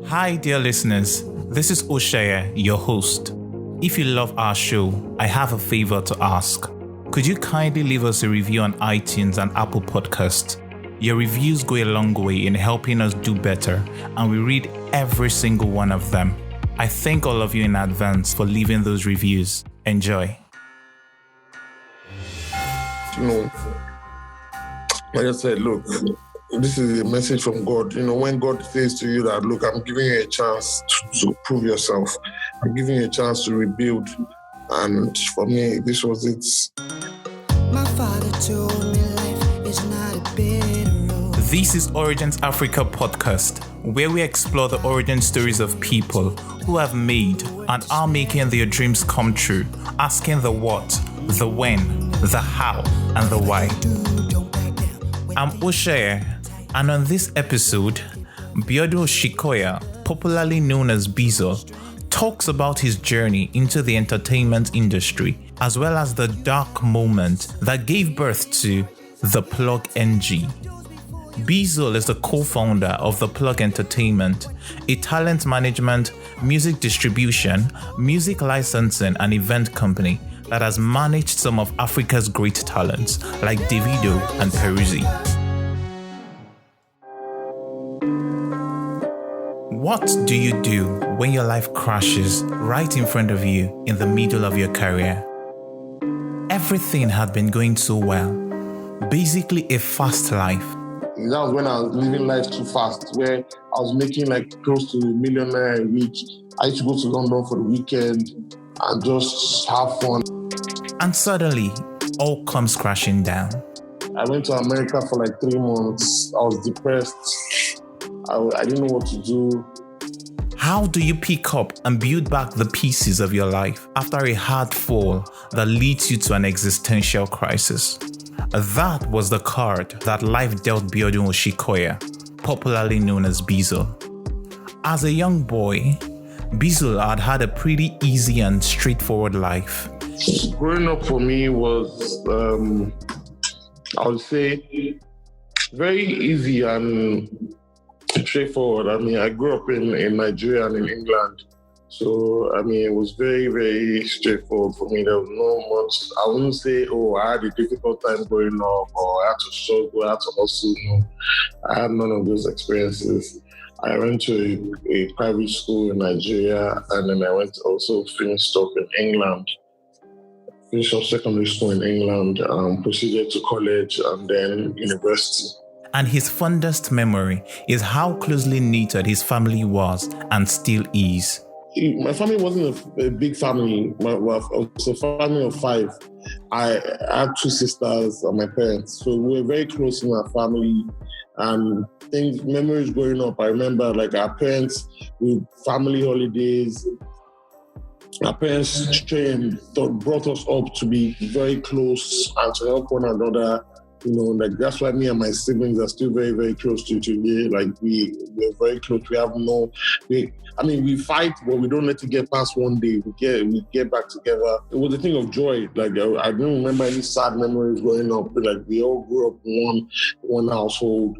Hi, dear listeners. This is Osikoya, your host. If you love our show, I have a favor to ask. Could you kindly leave us a review on iTunes and Apple Podcasts? Your reviews go a long way in helping us do better, and we read every single one of them. I thank all of you in advance for leaving those reviews. Enjoy. Like I said, look, this is a message from God. When God says to you that, look, I'm giving you a chance to prove yourself. I'm giving you a chance to rebuild. And for me, this was it. My father told me life is not a bitter road. This is Origins Africa podcast, where we explore the origin stories of people who have made and are making their dreams come true, asking the what, the when, the how, and the why. I'm Osikoya, and on this episode, Abiodun Osikoya, popularly known as Bizzle, talks about his journey into the entertainment industry, as well as the dark moment that gave birth to The Plug NG. Bizzle is the co-founder of The Plug Entertainment, a talent management, music distribution, music licensing, and event company that has managed some of Africa's great talents like Davido and Peruzzi. What do you do when your life crashes right in front of you in the middle of your career? Everything had been going so well, basically a fast life. That was when I was living life too fast, where I was making like close to $1 million a week. I used to go to London for the weekend and just have fun. And suddenly, all comes crashing down. I went to America for like 3 months. I was depressed. I didn't know what to do. How do you pick up and build back the pieces of your life after a hard fall that leads you to an existential crisis? That was the card that life dealt Abiodun Osikoya, popularly known as Bizzle. As a young boy, Bizzle had a pretty easy and straightforward life. Growing up for me was, I would say, very easy and straightforward. I mean, I grew up in Nigeria and in England. So, I mean, it was very, very straightforward for me. There was no much, I wouldn't say, I had a difficult time growing up or I had to struggle, I had to hustle. No, I had none of those experiences. I went to a private school in Nigeria, and then I went to also finished up in England. Finished up secondary school in England, proceeded to college and then university. And his fondest memory is how closely knitted his family was and still is. My family wasn't a big family. It was a family of 5. I had 2 sisters and my parents. So we were very close in our family. And memories growing up, I remember like our parents with family holidays. Our parents brought us up to be very close and to help one another. Like that's why me and my siblings are still very, very close to today. Like we're very close. We fight, but we don't let it get past one day. We get back together. It was a thing of joy. Like I don't remember any sad memories growing up. Like we all grew up in one household.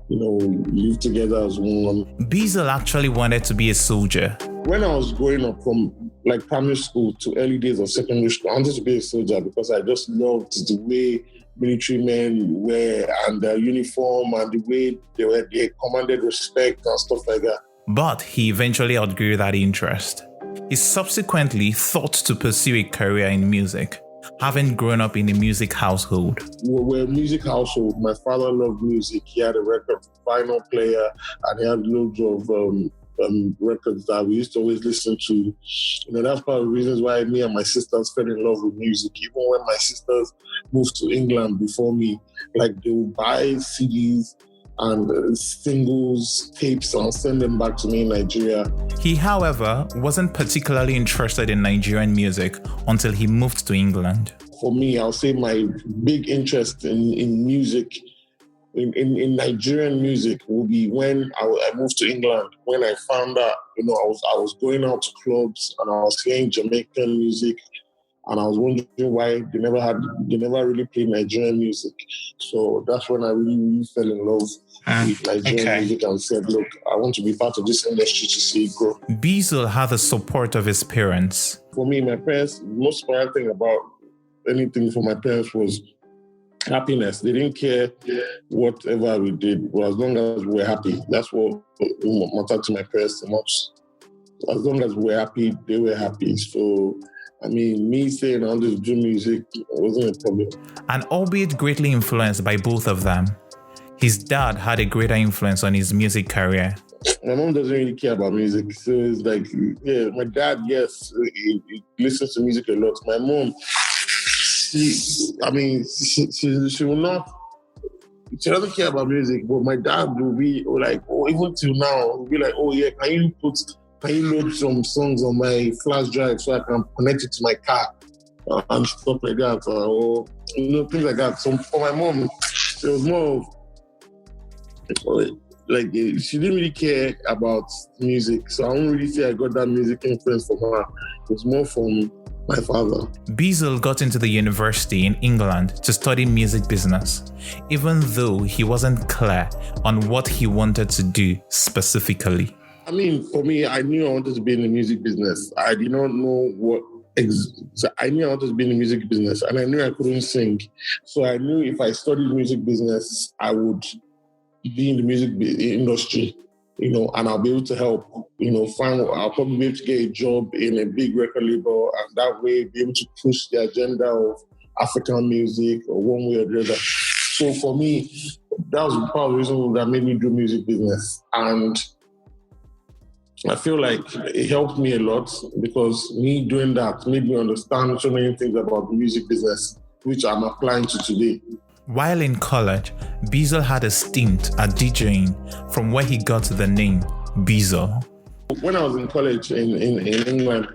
Lived together as one. Bizzle actually wanted to be a soldier. When I was growing up from like primary school to early days of secondary school, I wanted to be a soldier because I just loved the way military men wear and their uniform and the way they commanded respect and stuff like that. But he eventually outgrew that interest. He subsequently thought to pursue a career in music, having grown up in a music household. We're a music household. My father loved music. He had a record vinyl player and he had loads of records that we used to always listen to. That's part of the reasons why me and my sisters fell in love with music. Even when my sisters moved to England before me, like they would buy CDs and singles, tapes, and send them back to me in Nigeria. He, however, wasn't particularly interested in Nigerian music until he moved to England. For me, I'll say my big interest in music, in Nigerian music, will be when I moved to England. When I found out, I was going out to clubs and I was hearing Jamaican music And I was wondering why they never really played Nigerian music. So that's when I really fell in love with Nigerian music and said, look, I want to be part of this industry to see it grow. Bizzle had the support of his parents. For me, my parents, the most important thing about anything for my parents was happiness. They didn't care whatever we did, but as long as we were happy, that's what mattered to my parents the most. As long as we were happy, they were happy. So, I mean, me saying I wanted to do music wasn't a problem. And albeit greatly influenced by both of them, his dad had a greater influence on his music career. My mom doesn't really care about music. So it's like, yeah, my dad, yes, he listens to music a lot. My mom, she will not, she doesn't care about music, but my dad will be like, oh, even till now, he'll be like, oh yeah, can you load some songs on my flash drive so I can connect it to my car and stuff like that, or things like that. So for my mom, it was more of like she didn't really care about music, so I don't really say I got that music influence from her. It was more from my father. Bizzle got into the university in England to study music business, even though he wasn't clear on what he wanted to do specifically. I mean, for me, I knew I wanted to be in the music business. I did not know what. So I knew I wanted to be in the music business, and I knew I couldn't sing. So I knew if I studied music business, I would be in the music industry, and I'll be able to help, I'll probably be able to get a job in a big record label, and that way be able to push the agenda of African music or one way or the other. So for me, that was part of the reason that made me do music business. And I feel like it helped me a lot because me doing that made me understand so many things about the music business, which I'm applying to today. While in college, Bizzle had a stint at DJing, from where he got the name Bizzle. When I was in college in England,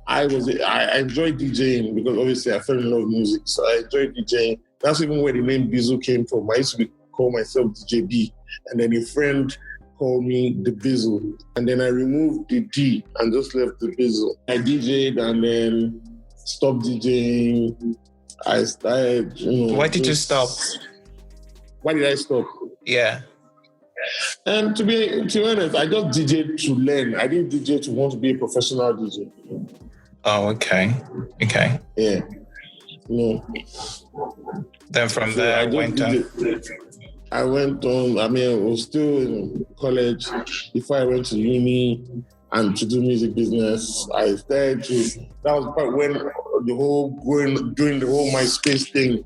I enjoyed DJing because obviously I fell in love with music, so I enjoyed DJing. That's even where the name Bizzle came from. I used to call myself DJ B, and then a friend called me the Bizzle, and then I removed the D and just left the Bizzle. I DJed and then stopped DJing. I started, Why did you stop? Why did I stop? Yeah. And to be honest, I just DJed to learn. I didn't DJ to want to be a professional DJ. Oh, okay. Yeah. Then from there, I went on. I was still in college before I went to uni and to do music business. I started that was part when doing the whole MySpace thing,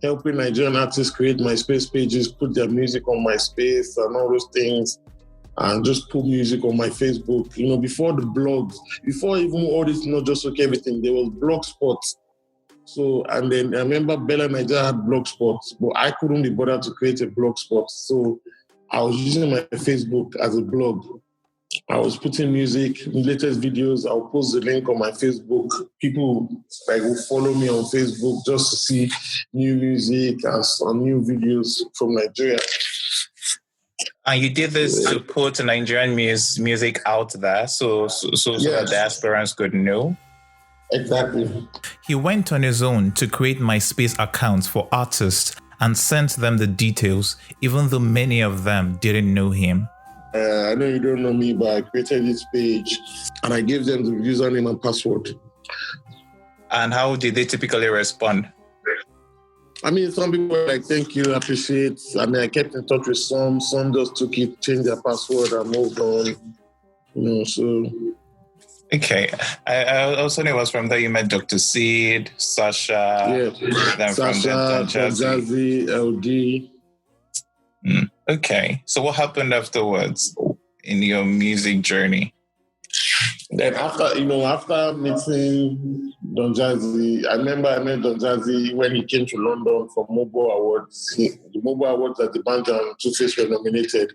helping Nigerian artists create MySpace pages, put their music on MySpace and all those things, and just put music on my Facebook. Before the blogs, before even all this, not just okay, everything, there was Blogspot. So, and then I remember Bella Nigeria had Blogspot, but I couldn't be bothered to create a Blogspot. So I was using my Facebook as a blog. I was putting music, latest videos. I'll post the link on my Facebook. People will follow me on Facebook just to see new music and some new videos from Nigeria. And you did this to put Nigerian music out there, so that the aspirants could know. Exactly. He went on his own to create MySpace accounts for artists and sent them the details, even though many of them didn't know him. I know you don't know me, but I created this page and I gave them the username and password. And how did they typically respond? I mean, some people were like, thank you, appreciate. I kept in touch with some just took it, changed their password and moved on. So... Okay. I also know it was from there you met Dr. Seed, Sasha, then Sasha, from Don Jazzy, LD. Okay. So what happened afterwards in your music journey? Then after meeting Don Jazzy, I remember I met Don Jazzy when he came to London for Mobile Awards. The Mobile Awards that D'banj and Two-Face were nominated.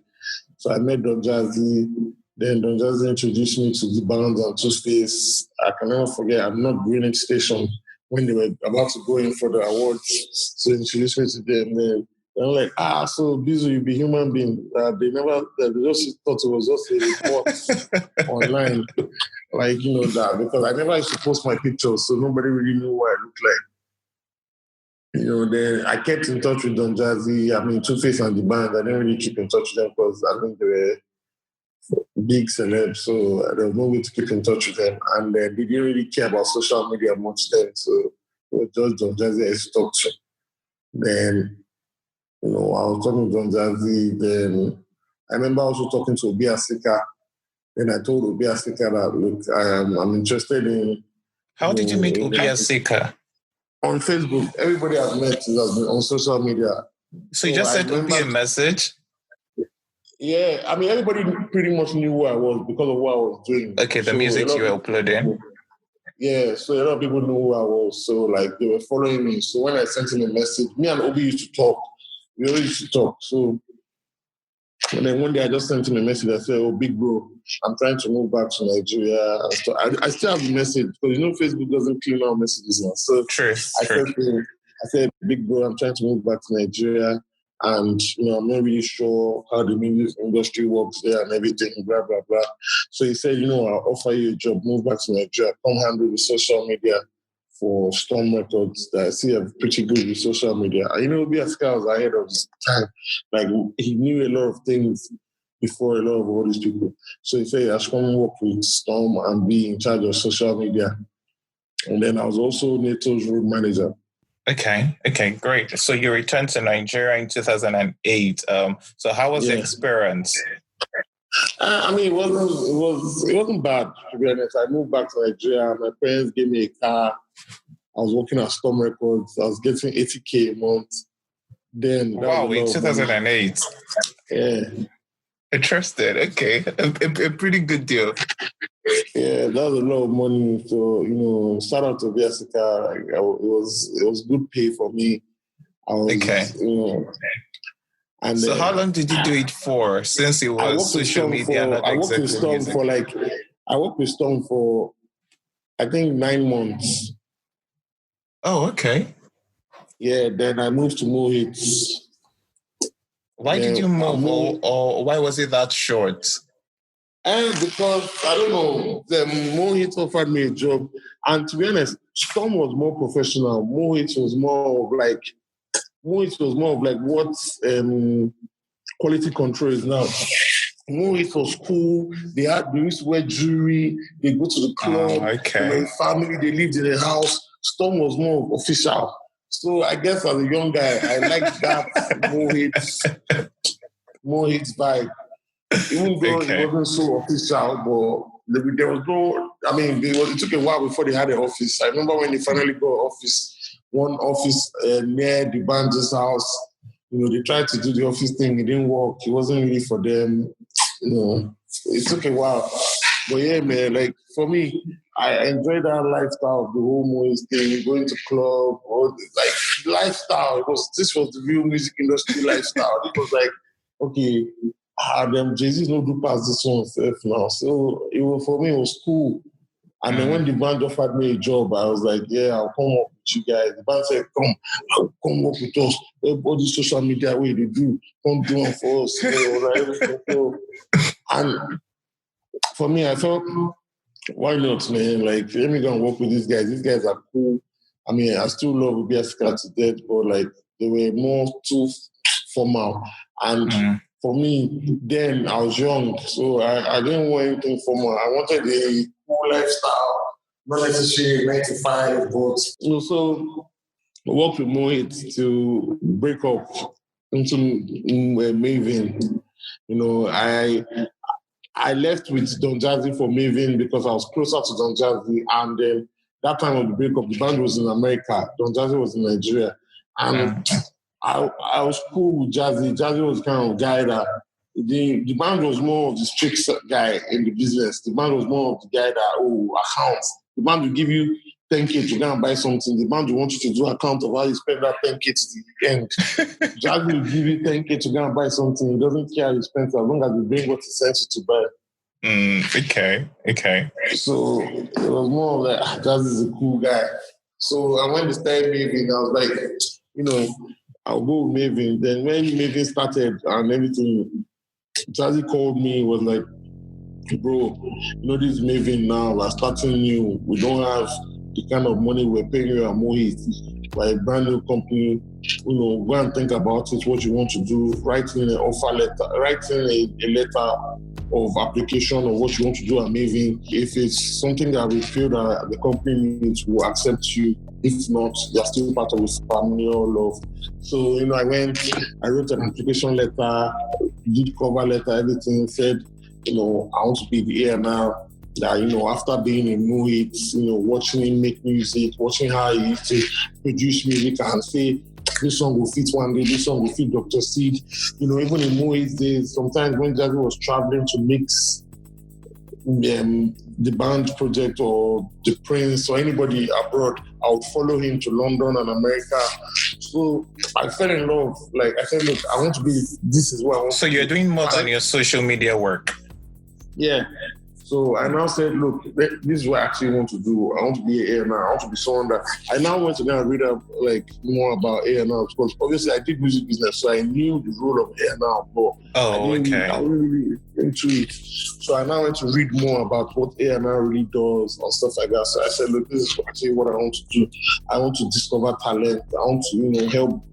So I met Don Jazzy. Then Don Jazzy introduced me to D'banj and Two-Face. I can never forget, I'm not Greenwich Station when they were about to go in for the awards. So he introduced me to them. Then they're like, so Bizzle, you be human being. They just thought it was just a report online. Like, that, because I never used to post my pictures, so nobody really knew what I looked like. Then I kept in touch with Don Jazzy, Two-Face and D'banj. I didn't really keep in touch with them because they were big celebs, so there was no way to keep in touch with them. And they didn't really care about social media much then, so it was just Don Jazzy I used to talk to. Then, I was talking to Don Jazzy. Then I remember also talking to Obi Asika. Then I told Obi Asika that, look, I'm interested in... How did you meet Obi Asika? On Facebook. Everybody I've met has been on social media. So you just sent Obi a message? Yeah, everybody pretty much knew who I was because of what I was doing. Okay, the music you were uploading. Yeah, so a lot of people knew who I was. So, they were following me. So when I sent him a message, me and Obi used to talk. We always used to talk. So, and then one day I just sent him a message. I said, oh, big bro, I'm trying to move back to Nigeria. I still have the message because, Facebook doesn't clean out messages now. So true. I said, big bro, I'm trying to move back to Nigeria. And, I'm not really sure how the music industry works there and everything, blah, blah, blah. So he said, I'll offer you a job, move back to Nigeria, come handle the social media for Storm Records. I see I'm pretty good with social media. And, Obi Asika was ahead of his time. He knew a lot of things before a lot of all these people. So he said, I should come work with Storm and be in charge of social media. And then I was also NATO's road manager. Okay, great. So you returned to Nigeria in 2008. So how was the experience? It wasn't bad, to be honest. I moved back to Nigeria. My parents gave me a car. I was working at Storm Records. I was getting 80K a month. Then wow, in 2008. Yeah. Interested. Okay, a pretty good deal. Yeah, that was a lot of money. So, shout out to Obi Asika. It was good pay for me. And so how long did you do it for? Since it was social media, not executive music. I worked with Storm for, I think, 9 months. Oh, okay. Yeah, then I moved to More Hits. Why did you move, or why was it that short? Because, I don't know, the More Hits offered me a job. And to be honest, Storm was more professional. More Hits was more of like what quality control is now. More Hits was cool. They used to wear jewelry. They go to the club. Okay. Family, they lived in a house. Storm was more official. So I guess as a young guy, I liked that More Hits vibe. Even though it wasn't so official, but there was no, it took a while before they had an office. I remember when they finally got one office near D'banj's house. They tried to do the office thing. It didn't work. It wasn't really for them. It took a while. But yeah, man, for me, I enjoyed that lifestyle of the whole Moise thing, going to club, lifestyle. This was the real music industry lifestyle. It was like, okay, them Jay-Z's no do past this one now. So for me, it was cool. And then when D'banj offered me a job, I was like, yeah, I'll come work with you guys. D'banj said, come work with us. All the social media way they do, come do it for us. And for me, I thought, why not, man? Let me go and work with these guys. These guys are cool. I still love Obi Asika to death, but they were more too formal. And for me, then I was young, so I didn't want anything formal. I wanted a cool lifestyle, not necessarily 9 to 5, but so I worked with Mohit to break up into Mavin. I left with Don Jazzy for Mavin because I was closer to Don Jazzy, and then that time of the breakup, the band was in America, Don Jazzy was in Nigeria, and I was cool with Jazzy. Jazzy was kind of guy that the band was more of the strict guy in the business. The band was more of the guy that accounts. The band will give you 10K to go and buy something. The band will want you to do account of how you spend that 10K to the end. Jazzy will give you 10K to go and buy something. He doesn't care how you spend it as long as you bring what he sends you to buy. Okay. So it was more of like, Jazzy is a cool guy. So when they started Mavin, I was like, I'll go with Mavin. Then when Mavin started and everything, Jazzy called me, was like, bro, this Mavin now, we're starting new. We don't have the kind of money we're paying you at Mohit. By a brand new company, go and think about it, what you want to do, writing an offer letter, writing a letter of application of what you want to do at Mavin. If it's something that we feel that the company needs, will accept you. If not, you're still part of the family or love. So, I wrote an application letter, did cover letter, everything, said, I want to be the A&R. That, after being in Mohit, watching him make music, watching how he used to produce music and say, this song will fit one day, this song will fit Dr. Seed. Even in Mohit's days, sometimes when Jazzy was traveling to mix the band project or the Prince or anybody abroad, I would follow him to London and America. So I fell in love. Like I said, look, I want to be, this is what I want. So you're doing more than your social media work. Yeah. So I now said, look, this is what I actually want to do. I want to be an A&R. I want to be someone that... I now went to go and read up more about A&R because obviously I did music business, so I knew the role of A&R, but I wasn't really into it. So I now went to read more about what A&R really does and stuff like that. So I said, look, this is actually what I want to do. I want to discover talent. I want to, help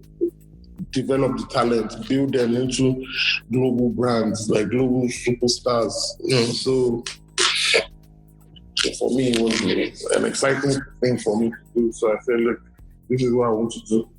develop the talent, build them into global brands, like global superstars. So for me, it was an exciting thing for me to do. So I said, look, this is what I want to do.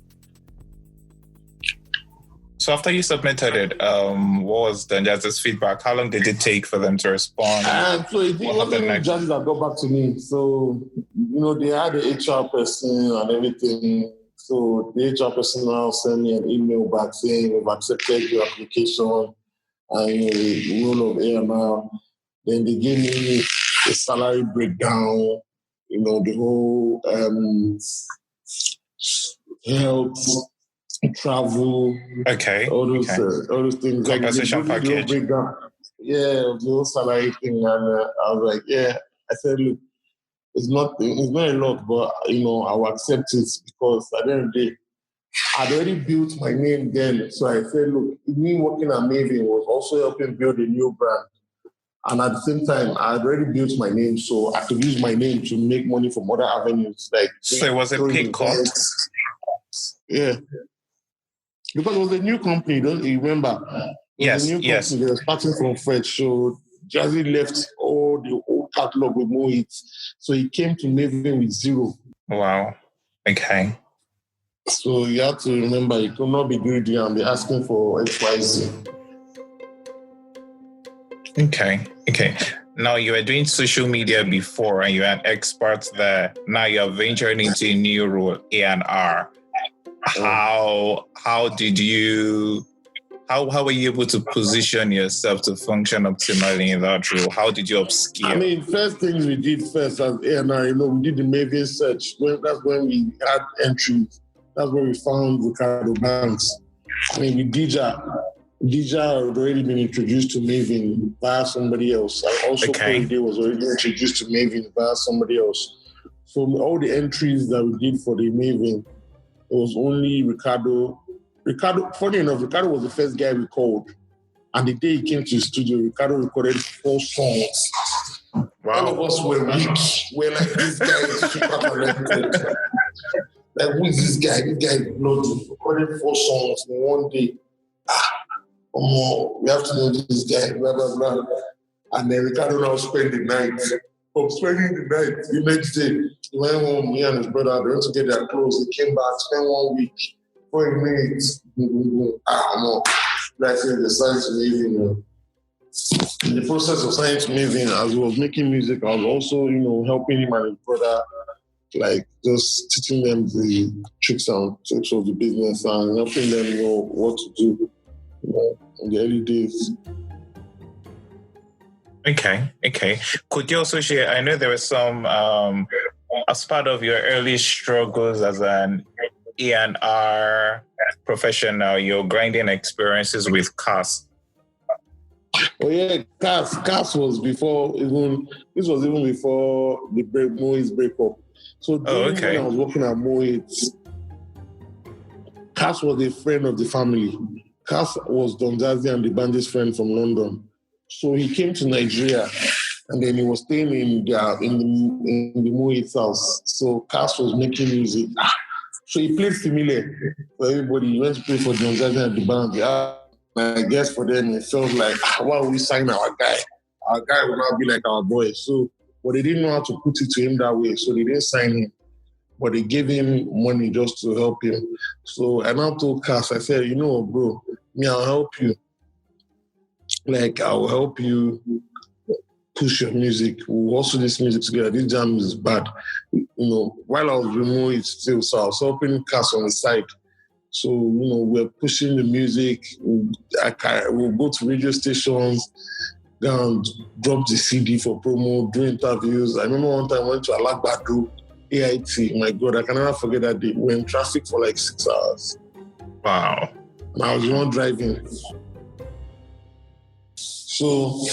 So after you submitted it, what was Don Jazzy's feedback? How long did it take for them to respond? So it wasn't Jazzy that got back to me. So, they had the HR person and everything. So the HR person now sent me an email back saying, we've accepted your application and the role of A&R. Then they gave me the salary breakdown, the whole health, travel, all those things. Compensation package. Breakdown. Yeah, the whole salary thing. And I was like, yeah. I said, look, it's not a lot, but I will accept it because at the end of the day, I'd already built my name then. So I said, look, me working at Mavin was also helping build a new brand. And at the same time, I had already built my name, so I could use my name to make money from other avenues. So it was a pay cut? Yeah. Because it was a new company, don't you remember? Yes. They were starting from fresh. So Jazzy left all the old catalog with Mohit. So he came to Mavin with zero. Wow. Okay. So you have to remember, you could not be greedy and be asking for XYZ. Okay. Now you were doing social media before and you had experts there. Now you're venturing into a new role, A&R. How were you able to position yourself to function optimally in that role? How did you upskill? First things we did first as A&R, we did the Mavin search. That's when we had entries. That's when we found Ricardo Banks. With Dija had already been introduced to Mavin via somebody else. And also Peruzzi was already introduced to Mavin via somebody else. So all the entries that we did for the Mavin, it was only Ricardo. Funny enough, Ricardo was the first guy we called. And the day he came to the studio, Ricardo recorded 4 songs. Wow. All of us were weak. We're like, this guy is super talented. Like, who is this guy? This guy is bloody. Recorded 4 songs in one day. We have to know this guy, blah, blah, blah. And then Ricardo now spent the night. From spending the night, the next day, he went home, he and his brother, they went to get their clothes. He came back, spent 1 week, 4 minutes. Like I said, they signed to Mavin. In the process of signing to Mavin, as he was making music, I was also, helping him and his brother, just teaching them the tricks of the business and helping them know what to do. In the early days. Okay. Could you also share, I know there were some, as part of your early struggles as an A&R professional, your grinding experiences with Cass. Oh yeah, Cass was before this was even before the Mohit's breakup. So when I was working at Mohit's, Cass was a friend of the family. Cass was Don Jazzy and D'banj's friend from London. So he came to Nigeria, and then he was staying in the Moit's house. So Cass was making music. So he played familiar for everybody. He went to play for Don Jazzy and D'banj. I guess for them it felt like, why would we sign our guy? Our guy will not be like our boy. So, but they didn't know how to put it to him that way. So they didn't sign him. But they gave him money just to help him. So I now told Cass, I said, bro, I'll help you. Like, I'll help you push your music. We'll also do this music together. This jam is bad. While I was removing it still, so I was helping Cass on the side. So, we're pushing the music. We'll go to radio stations, go and drop the CD for promo, do interviews. I remember one time I went to Alagbadu, AIT. My God, I can never forget that day. We were in traffic for like 6 hours. Wow. And I was the one driving. So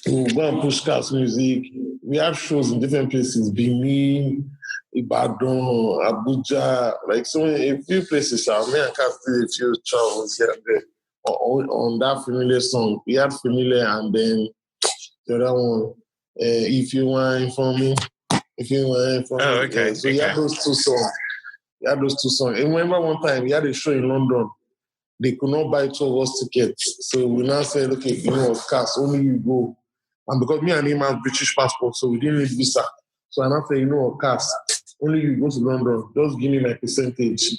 we'll go and push Cass music. We have shows in different places, Benin, Ibadan, Abuja, like a few places. Me and Cass did a few travels here and there on that familiar song. We had familiar, and then the other one, If You Want For Me. If You Want For Me. Oh, okay. So he had those two songs. And remember one time we had a show in London. They could not buy 2 of us tickets. So we now said, okay, Cass, only you go. And because me and him have British passport, so we didn't need visa. So I now said, Cass, only you go to London. Just give me my percentage.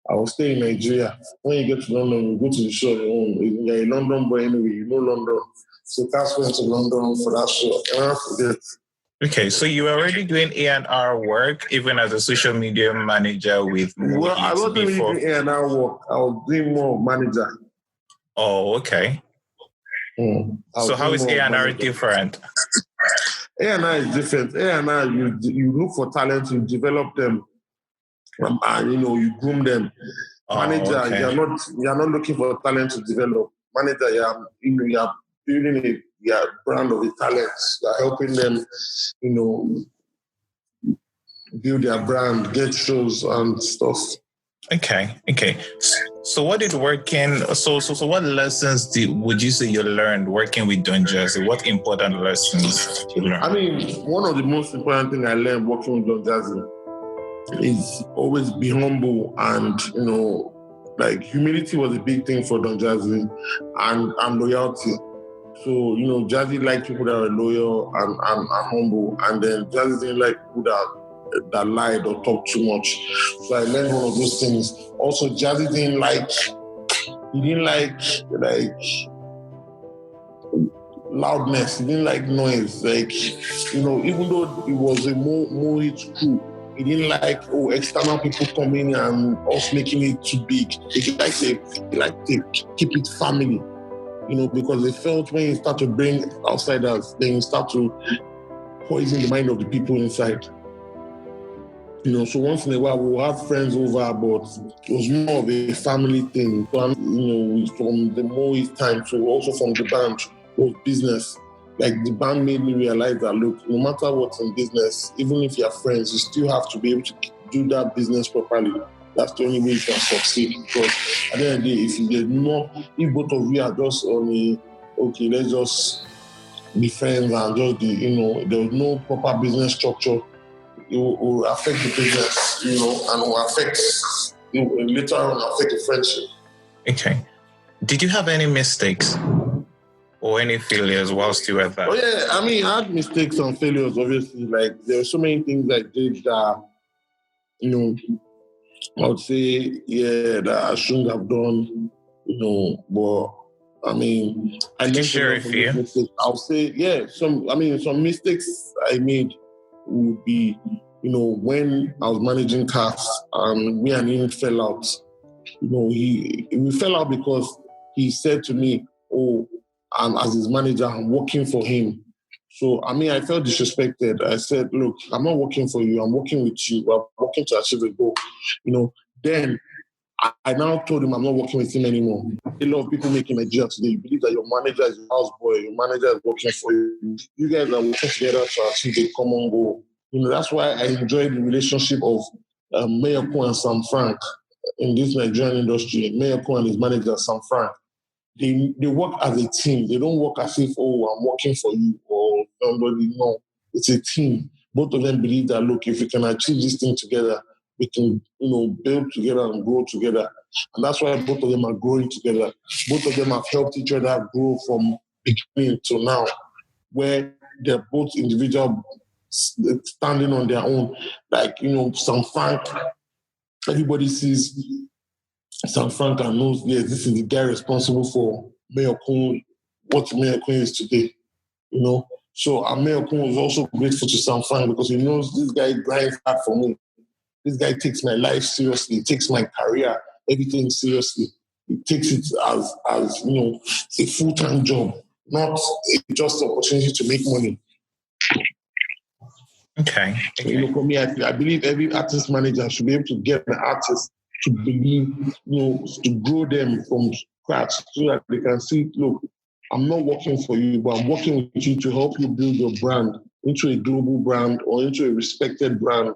I will stay in Nigeria. When you get to London, you go to the show. You're a London boy anyway. You know London. So Cass went to London for that show. And I forget. Okay, so you were already doing A&R work, even as a social media manager with Movies Well, I wasn't really before. doing A&R work. I was doing more manager. Oh, okay. So how is A&R different? A&R is different. A&R, you look for talent, you develop them, and you groom them. Manager, okay. you're not looking for talent to develop. Manager, you're building a brand of the talents. You're helping them, build their brand, get shows and stuff. Okay. So what did what lessons would you say you learned working with Don Jazzy? What important lessons did you learn? I mean, one of the most important things I learned working with Don Jazzy is always be humble, and like humility was a big thing for Don Jazzy, and loyalty. So Jazzy liked people that were loyal and humble, and then Jazzy didn't like people that lied or talked too much. So I learned one of those things. Also, Jazzy didn't like loudness. He didn't like noise. Like, even though it was a more hit crew, he didn't like external people coming and us making it too big. He liked to keep it family, because they felt when you start to bring outsiders, then you start to poison the mind of the people inside. So once in a while we'll have friends over, but it was more of a family thing. So, from the Moe's time, so also from the band, was business. Like, the band made me realize that, look, no matter what's in business, even if you're friends, you still have to be able to do that business properly. That's the only way you can succeed. Because at the end of the day, if both of you are just on okay, let's just be friends and just there's no proper business structure, it will affect the business, and will affect, later on affect the friendship. Okay. Did you have any mistakes or any failures whilst you were there? Oh yeah, I mean, I had mistakes and failures, obviously. Like, there were so many things I did that, I would say, that I shouldn't have done, but I mean, I learned share a few. Mistakes. I'll say, some mistakes I made would be, when I was managing Cass and me and him fell out. We fell out because he said to me, as his manager, I'm working for him. So, I mean, I felt disrespected. I said, look, I'm not working for you. I'm working with you. We're working to achieve a goal. Then I now told him I'm not working with him anymore. A lot of people making Nigeria today, you believe that your manager is your houseboy, your manager is working for you. You guys are working together to achieve a common goal. That's why I enjoyed the relationship of Mayoko and Sam Frank in this Nigerian industry. Mayoko and his manager, Sam Frank. they work as a team. They don't work as if, oh, I'm working for you or somebody. No, it's a team. Both of them believe that, look, if we can achieve this thing together, we can, build together and grow together. And that's why both of them are growing together. Both of them have helped each other grow from beginning to now, where they're both individual standing on their own. Like, Sam Frank, everybody sees Sam Frank and knows, yes, this is the guy responsible for Mayor Kun, what Mayor Kun is today, So Mayor Kun was also grateful to Sam Frank because he knows this guy grinds hard for me. This guy takes my life seriously. He takes my career, everything seriously. He takes it as a full-time job, not just an opportunity to make money. Okay. For me, I believe every artist manager should be able to get an artist to believe, to grow them from scratch so that they can see, look, I'm not working for you, but I'm working with you to help you build your brand into a global brand or into a respected brand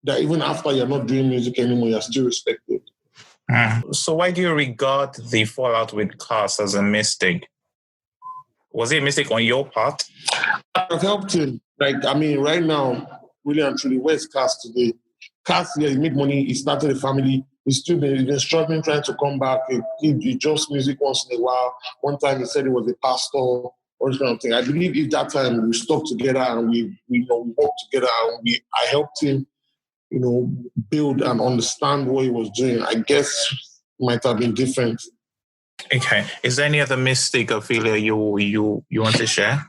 that even after you're not doing music anymore, you're still respected. So why do you regard the fallout with Cass as a mistake? Was it a mistake on your part? I've helped him. Right now, really and truly, where's Cass today? Cass, he made money, he started a family, he's been struggling trying to come back. He just music once in a while. One time he said he was a pastor or this kind of thing. I believe if that time we stuck together and we worked together and I helped him, build and understand what he was doing, I guess it might have been different. Okay. Is there any other mistake or failure you want to share?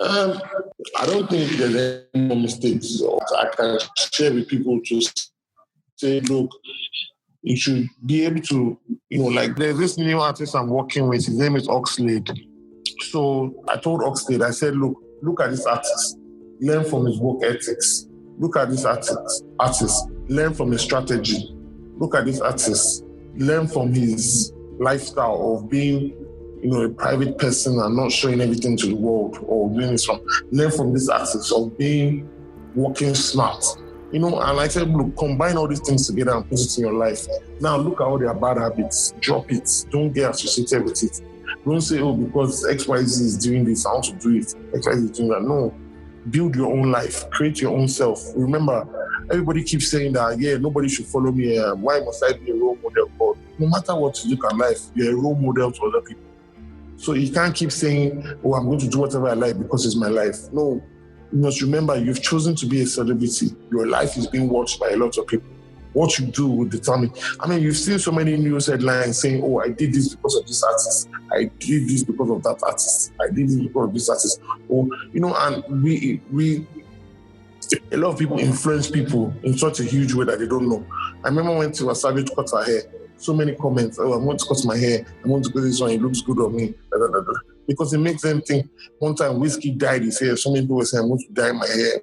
I don't think there's any more mistakes. I can share with people to say, look, you should be able to, there's this new artist I'm working with. His name is Oxlade. So I told Oxlade, I said, look at this artist. Learn from his work ethics. Look at this artist. Learn from his strategy. Look at this artist. Learn from his lifestyle of being, a private person and not showing everything to the world or doing this from. Learn from this artist of being working smart. And I said, look, combine all these things together and put it in your life. Now look at all their bad habits. Drop it. Don't get associated with it. Don't say, because XYZ is doing this, I want to do it. XYZ is doing that. No. Build your own life. Create your own self. Remember, everybody keeps saying that, nobody should follow me. Why must I be a role model? But no matter what you look at life, you're a role model to other people. So you can't keep saying, I'm going to do whatever I like because it's my life. No. You must remember, you've chosen to be a celebrity. Your life is being watched by a lot of people. What you do will determine. You've seen so many news headlines saying, I did this because of this artist. I did this because of that artist. I did this because of this artist. And we a lot of people influence people in such a huge way that they don't know. I remember when Tiwa Savage cut her hair, so many comments, I'm going to cut my hair, I'm going to go this one, it looks good on me, because it makes them think. One time Whiskey dyed his hair, so many people were saying, I'm going to dye my hair,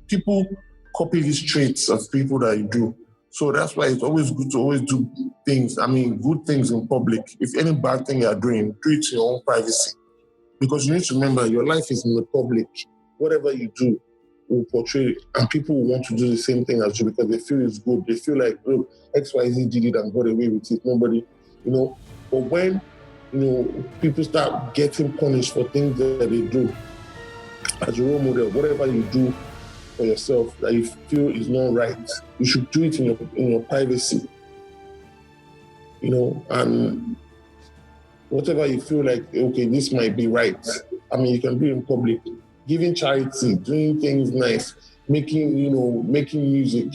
people copy these traits of people that you do. So that's why it's always good to always do things, good things in public. If any bad thing you're doing, do it in your own privacy. Because you need to remember, your life is in the public. Whatever you do will portray it, and people will want to do the same thing as you because they feel it's good. They feel like, look, XYZ did it and got away with it. Nobody, But when, people start getting punished for things that they do, as a role model, whatever you do for yourself that you feel is not right, you should do it in your privacy. And whatever you feel like, okay, this might be right. You can do it in public. Giving charity, doing things nice, making music,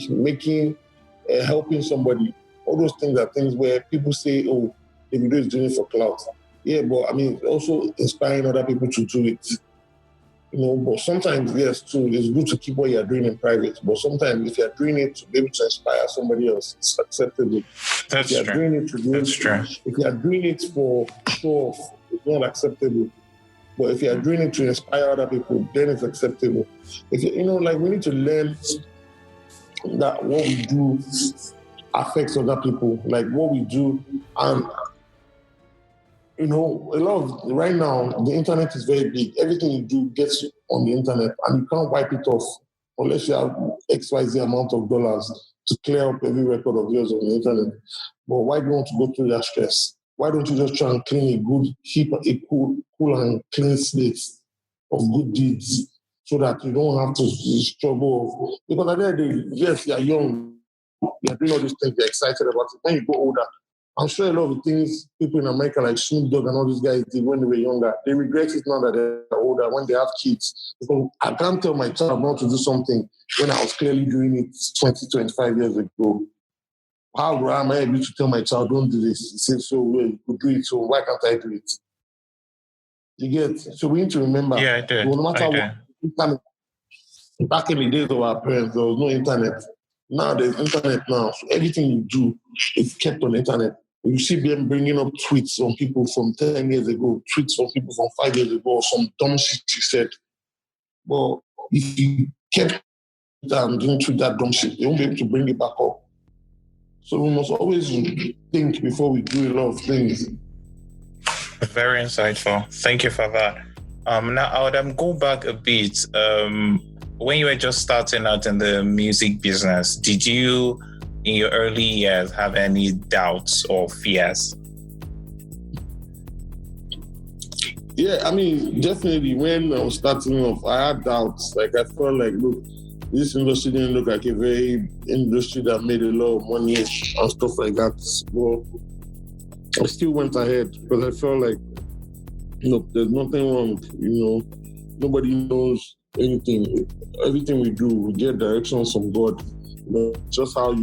helping somebody. All those things are things where people say, Davido is doing it for clout. Yeah, but also inspiring other people to do it. But sometimes, yes, too, it's good to keep what you're doing in private. But sometimes if you're doing it to be able to inspire somebody else, it's acceptable. That's true. If you're doing it for show off, it's not acceptable. But if you're doing it to inspire other people, then it's acceptable. If we need to learn that what we do affects other people, like what we do. And, right now, the internet is very big. Everything you do gets on the internet, and you can't wipe it off unless you have XYZ amount of dollars. to clear up every record of yours on the internet. But why do you want to go through that stress? Why don't you just try and clean a cool and clean slate of good deeds so that you don't have to struggle? Because at the end of the day, yes, you're young, you're doing all these things, you're excited about it. When you go older, I'm sure a lot of the things people in America like Snoop Dogg and all these guys did when they were younger, they regret it now that they're older, when they have kids. Because I can't tell my child not to do something when I was clearly doing it 20, 25 years ago. How am I able to tell my child, don't do this? He said, so well, you could do it, so why can't I do it? You get? So we need to remember, Yeah, I do. no matter what, internet, back in the days of our parents, there was no internet. Now there's internet now. So everything you do is kept on the internet. You see them bringing up tweets on people from 10 years ago, tweets from people from 5 years ago, or some dumb shit you said. Well, if you kept doing through that dumb shit, they won't be able to bring it back up. So we must always think before we do a lot of things. Very insightful. Thank you for that. Now I would go back a bit. When you were just starting out in the music business, did you, in your early years, have any doubts or fears? Yeah, I mean, definitely when I was starting off, I had doubts. Like, I felt like, look, this industry didn't look like a very industry that made a lot of money and stuff like that. Well, I still went ahead because I felt like, look, there's nothing wrong, nobody knows anything. Everything we do, we get directions from God. Just how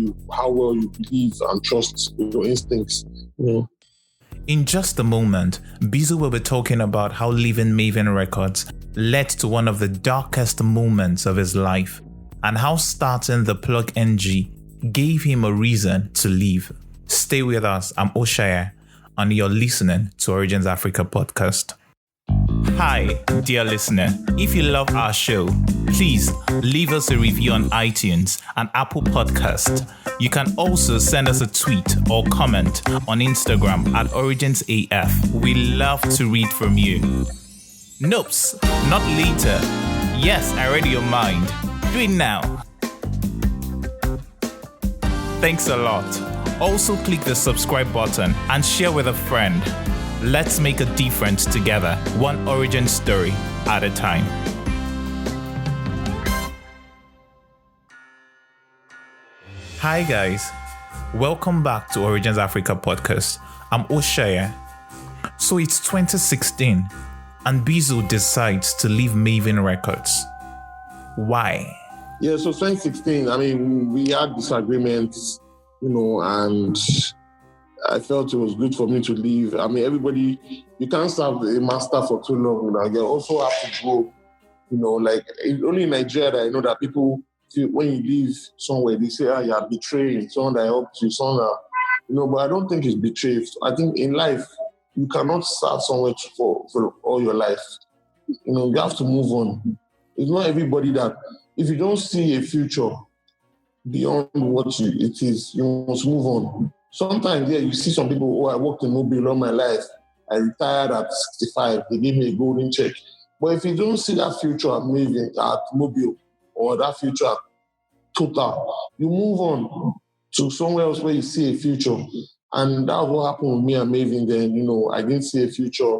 well you believe and trust your instincts. In just a moment, Bizzle will be talking about how leaving Mavin Records led to one of the darkest moments of his life, and how starting the Plug NG gave him a reason to leave. Stay with us. I'm Osikoya, and you're listening to Origins Africa podcast. Hi, dear listener. If you love our show, please leave us a review on iTunes and Apple Podcast. You can also send us a tweet or comment on Instagram at OriginsAF. We love to read from you. Nopes, not later. Yes, I read your mind. Do it now. Thanks a lot. Also click the subscribe button and share with a friend. Let's make a difference together, one origin story at a time. Hi guys, welcome back to Origins Africa podcast. I'm Osikoya. So it's 2016 and Bizzle decides to leave Mavin Records. Why? Yeah, so 2016, I mean, we had disagreements, and I felt it was good for me to leave. I mean, everybody, you can't serve a master for too long. You also have to go, like only in Nigeria that I know that people feel when you leave somewhere, they say, you're betraying someone that helped you, someone that, but I don't think it's betrayal. I think in life, you cannot serve somewhere for all your life. You have to move on. It's not everybody that, if you don't see a future beyond what it is, you must move on. Sometimes, you see some people, I worked in Mobile all my life. I retired at 65. They gave me a golden check. But if you don't see that future at Mobile or that future at Total, you move on to somewhere else where you see a future. And that's what happened with me and Mavin then. I didn't see a future.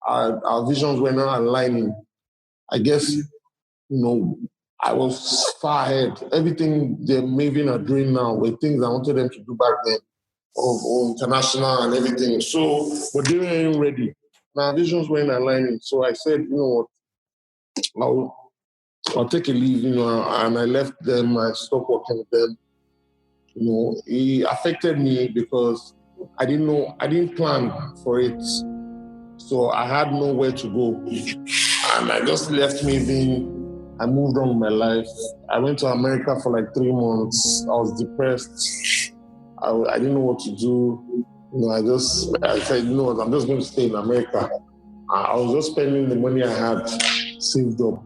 Our visions were not aligning. I guess, I was far ahead. Everything the Mavin are doing now were things I wanted them to do back then. Of international and everything. So, but they weren't ready. My visions weren't aligning. So I said, I'll take a leave, and I left them. I stopped working with them. It affected me because I didn't plan for it. So I had nowhere to go. And I just left Mavin. I moved on with my life. I went to America for like 3 months. I was depressed. I didn't know what to do. I said, I'm just going to stay in America. I was just spending the money I had saved up.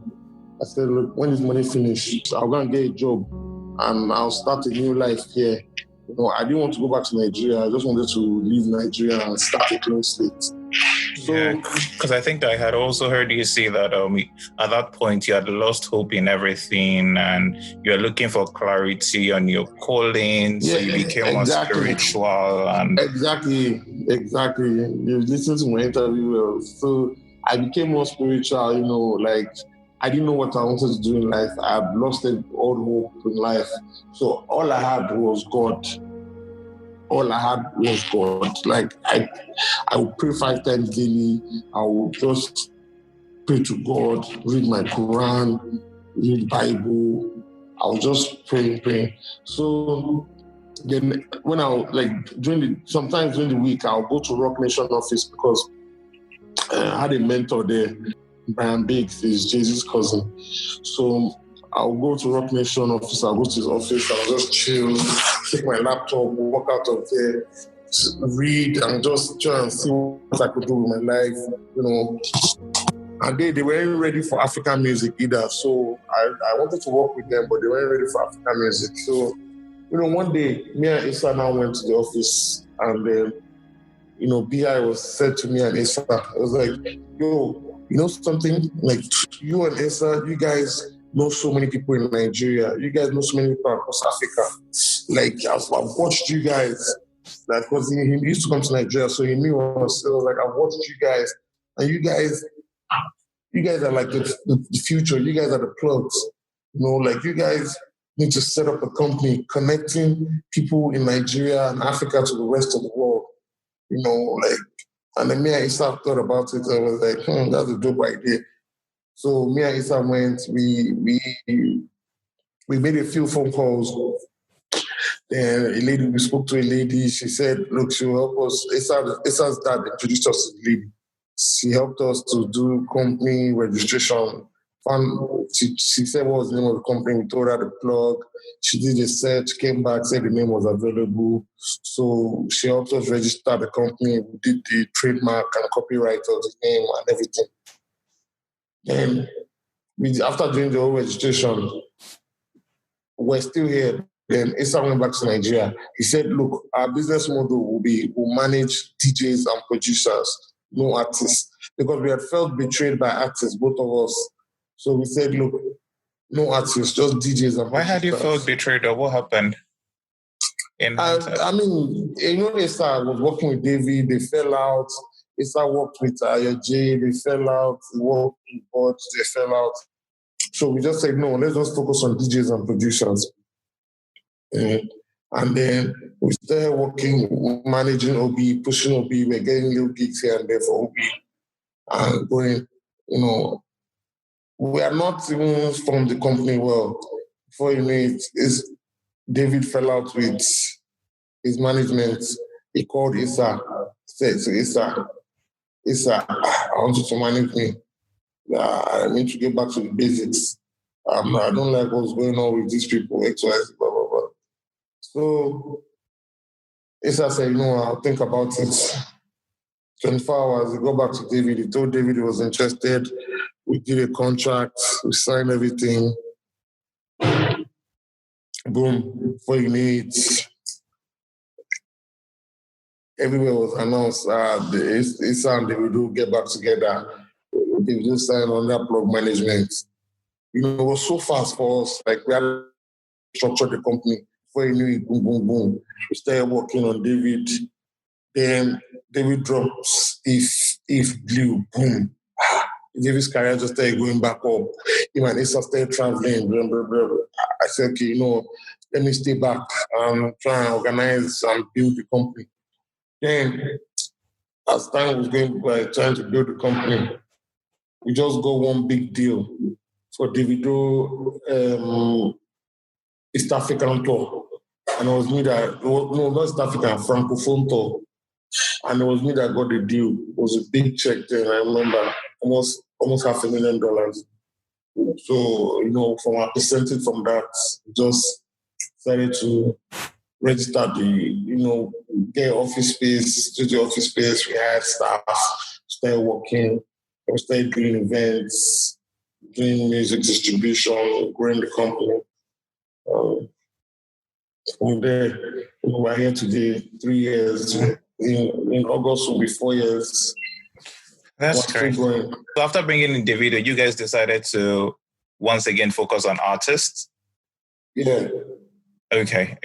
I said, look, when this money finished, I'm going to get a job and I'll start a new life here. I didn't want to go back to Nigeria. I just wanted to leave Nigeria and start a clean slate. So, yeah, because I think I had also heard you say that at that point you had lost hope in everything and you're looking for clarity on your calling, so you became more spiritual and Exactly. You listen to my interview well. So I became more spiritual, like I didn't know what I wanted to do in life. I've lost all hope in life. So all I had was God. Like I would pray 5 times daily. I would just pray to God, read my Quran, read Bible. I was just praying. So then when sometimes during the week, I'll go to Rock Nation office because I had a mentor there, Brian Biggs, is Jay-Z's cousin. So I'll go to Rock Nation office, I'll go to his office, I'll just chill, take my laptop, walk out of there, read and just try and see what I could do with my life, And they weren't ready for African music either. So I wanted to work with them, but they weren't ready for African music. So, one day, me and Issa now went to the office and BI was said to me and Issa, I was like, yo, you know something? Like, you and Issa, you guys know so many people in Nigeria. You guys know so many people across Africa. Like, I've watched you guys. Like, because he used to come to Nigeria, so he knew us. So, like, I've watched you guys. And you guys are like the future. You guys are the plugs. Like, you guys need to set up a company connecting people in Nigeria and Africa to the rest of the world. And then me and Issa thought about it. I was like, that's a dope idea. So me and Issa went, we made a few phone calls. And we spoke to a lady. She said, look, she'll help us. Issa's dad introduced us to the lady. She helped us to do company registration. She said what was the name of the company. We told her the plug. She did a search, came back, said the name was available. So she helped us register the company. We did the trademark and copyright of the name and everything. Then after doing the whole registration, we're still here. Then Issa went back to Nigeria. He said, look, our business model will manage DJs and producers, no artists. Because we had felt betrayed by artists, both of us. So we said, look, no artists, just DJs and producers. Why had you felt betrayed or what happened? I mean, Issa was working with David, they fell out. Issa worked with J, they fell out. He worked with Bud, they fell out. So we just said, no, let's just focus on DJs and producers. And then we started working, managing Obi, pushing Obi. We're getting little gigs here and there for Obi. And going, we are not even from the company well. Before you know it, David fell out with his management. He called Issa, said to Issa, I want you to manage me. I need to get back to the basics. I don't like what's going on with these people, X, Y, Z, blah, blah, blah. So Issa said, I'll think about it. 24 hours, he got back to David. He told David he was interested. We did a contract. We signed everything. Boom. Before you need everywhere was announced. Issa and Davido get back together. Davido signed under plug management. It was so fast for us. Like, we had to structure the company. Before you knew it, boom, boom, boom. We started working on David. Then David drops If Blue, boom. David's career just started going back up. Him and Issa started traveling, blah, blah, blah. I said, okay, let me stay back and try and organize and build the company. Then, as time was going by, trying to build the company, we just got one big deal for Davido East African tour. And it was me not East African, Francophone tour. And it was me that got the deal. It was a big check then, I remember, almost $500,000. So, from our percentage from that, just started to register get office space, studio office space. We had staff, started working, we started doing events, doing music distribution, growing the company. From there, we're here today, 3 years. In August will be 4 years That's great. So after bringing in Davido, you guys decided to once again focus on artists? Yeah. Okay.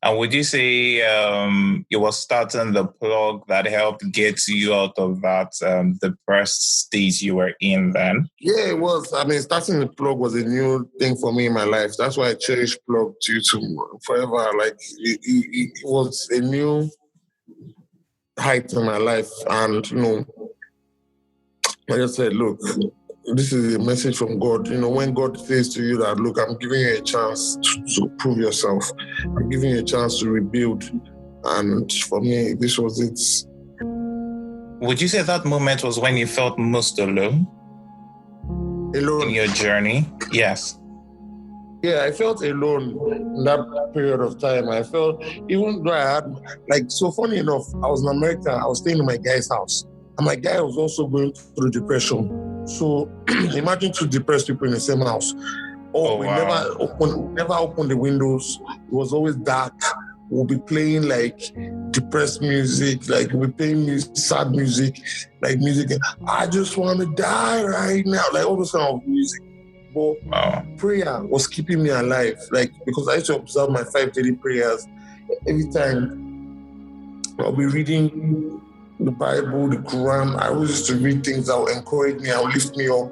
And would you say it was starting the plug that helped get you out of that depressed stage you were in then? Yeah, it was. I mean, starting the plug was a new thing for me in my life. That's why I cherish plug to forever. Like, it was a new height in my life. And, like I said, look, this is a message from God. When God says to you that, look, I'm giving you a chance to prove yourself. I'm giving you a chance to rebuild. And for me, this was it. Would you say that moment was when you felt most alone? Alone? In your journey? Yes. Yeah, I felt alone in that period of time. I felt, even though I had, so funny enough, I was in America. I was staying in my guy's house. And my guy was also going through depression. So imagine two depressed people in the same house. We never opened the windows. It was always dark. We'll be playing depressed music, we'll be playing sad music, music. I just want to die right now, all this kind of music. But prayer was keeping me alive, because I used to observe my 5 daily prayers. Every time I'll be reading the Bible, the Quran. I always used to read things that would encourage me, that would lift me up.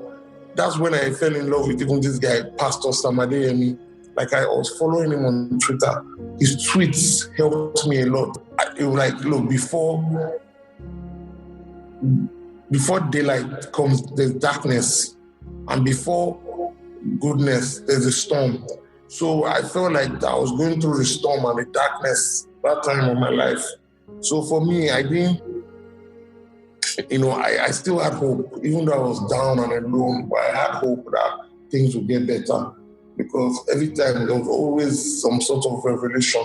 That's when I fell in love with even this guy, Pastor Samadeyemi. I was following him on Twitter. His tweets helped me a lot. It was look, before daylight comes, there's darkness. And before goodness, there's a storm. So I felt like I was going through the storm and the darkness that time of my life. So for me, I didn't, I still had hope, even though I was down and alone, but I had hope that things would get better. Because every time there was always some sort of revelation.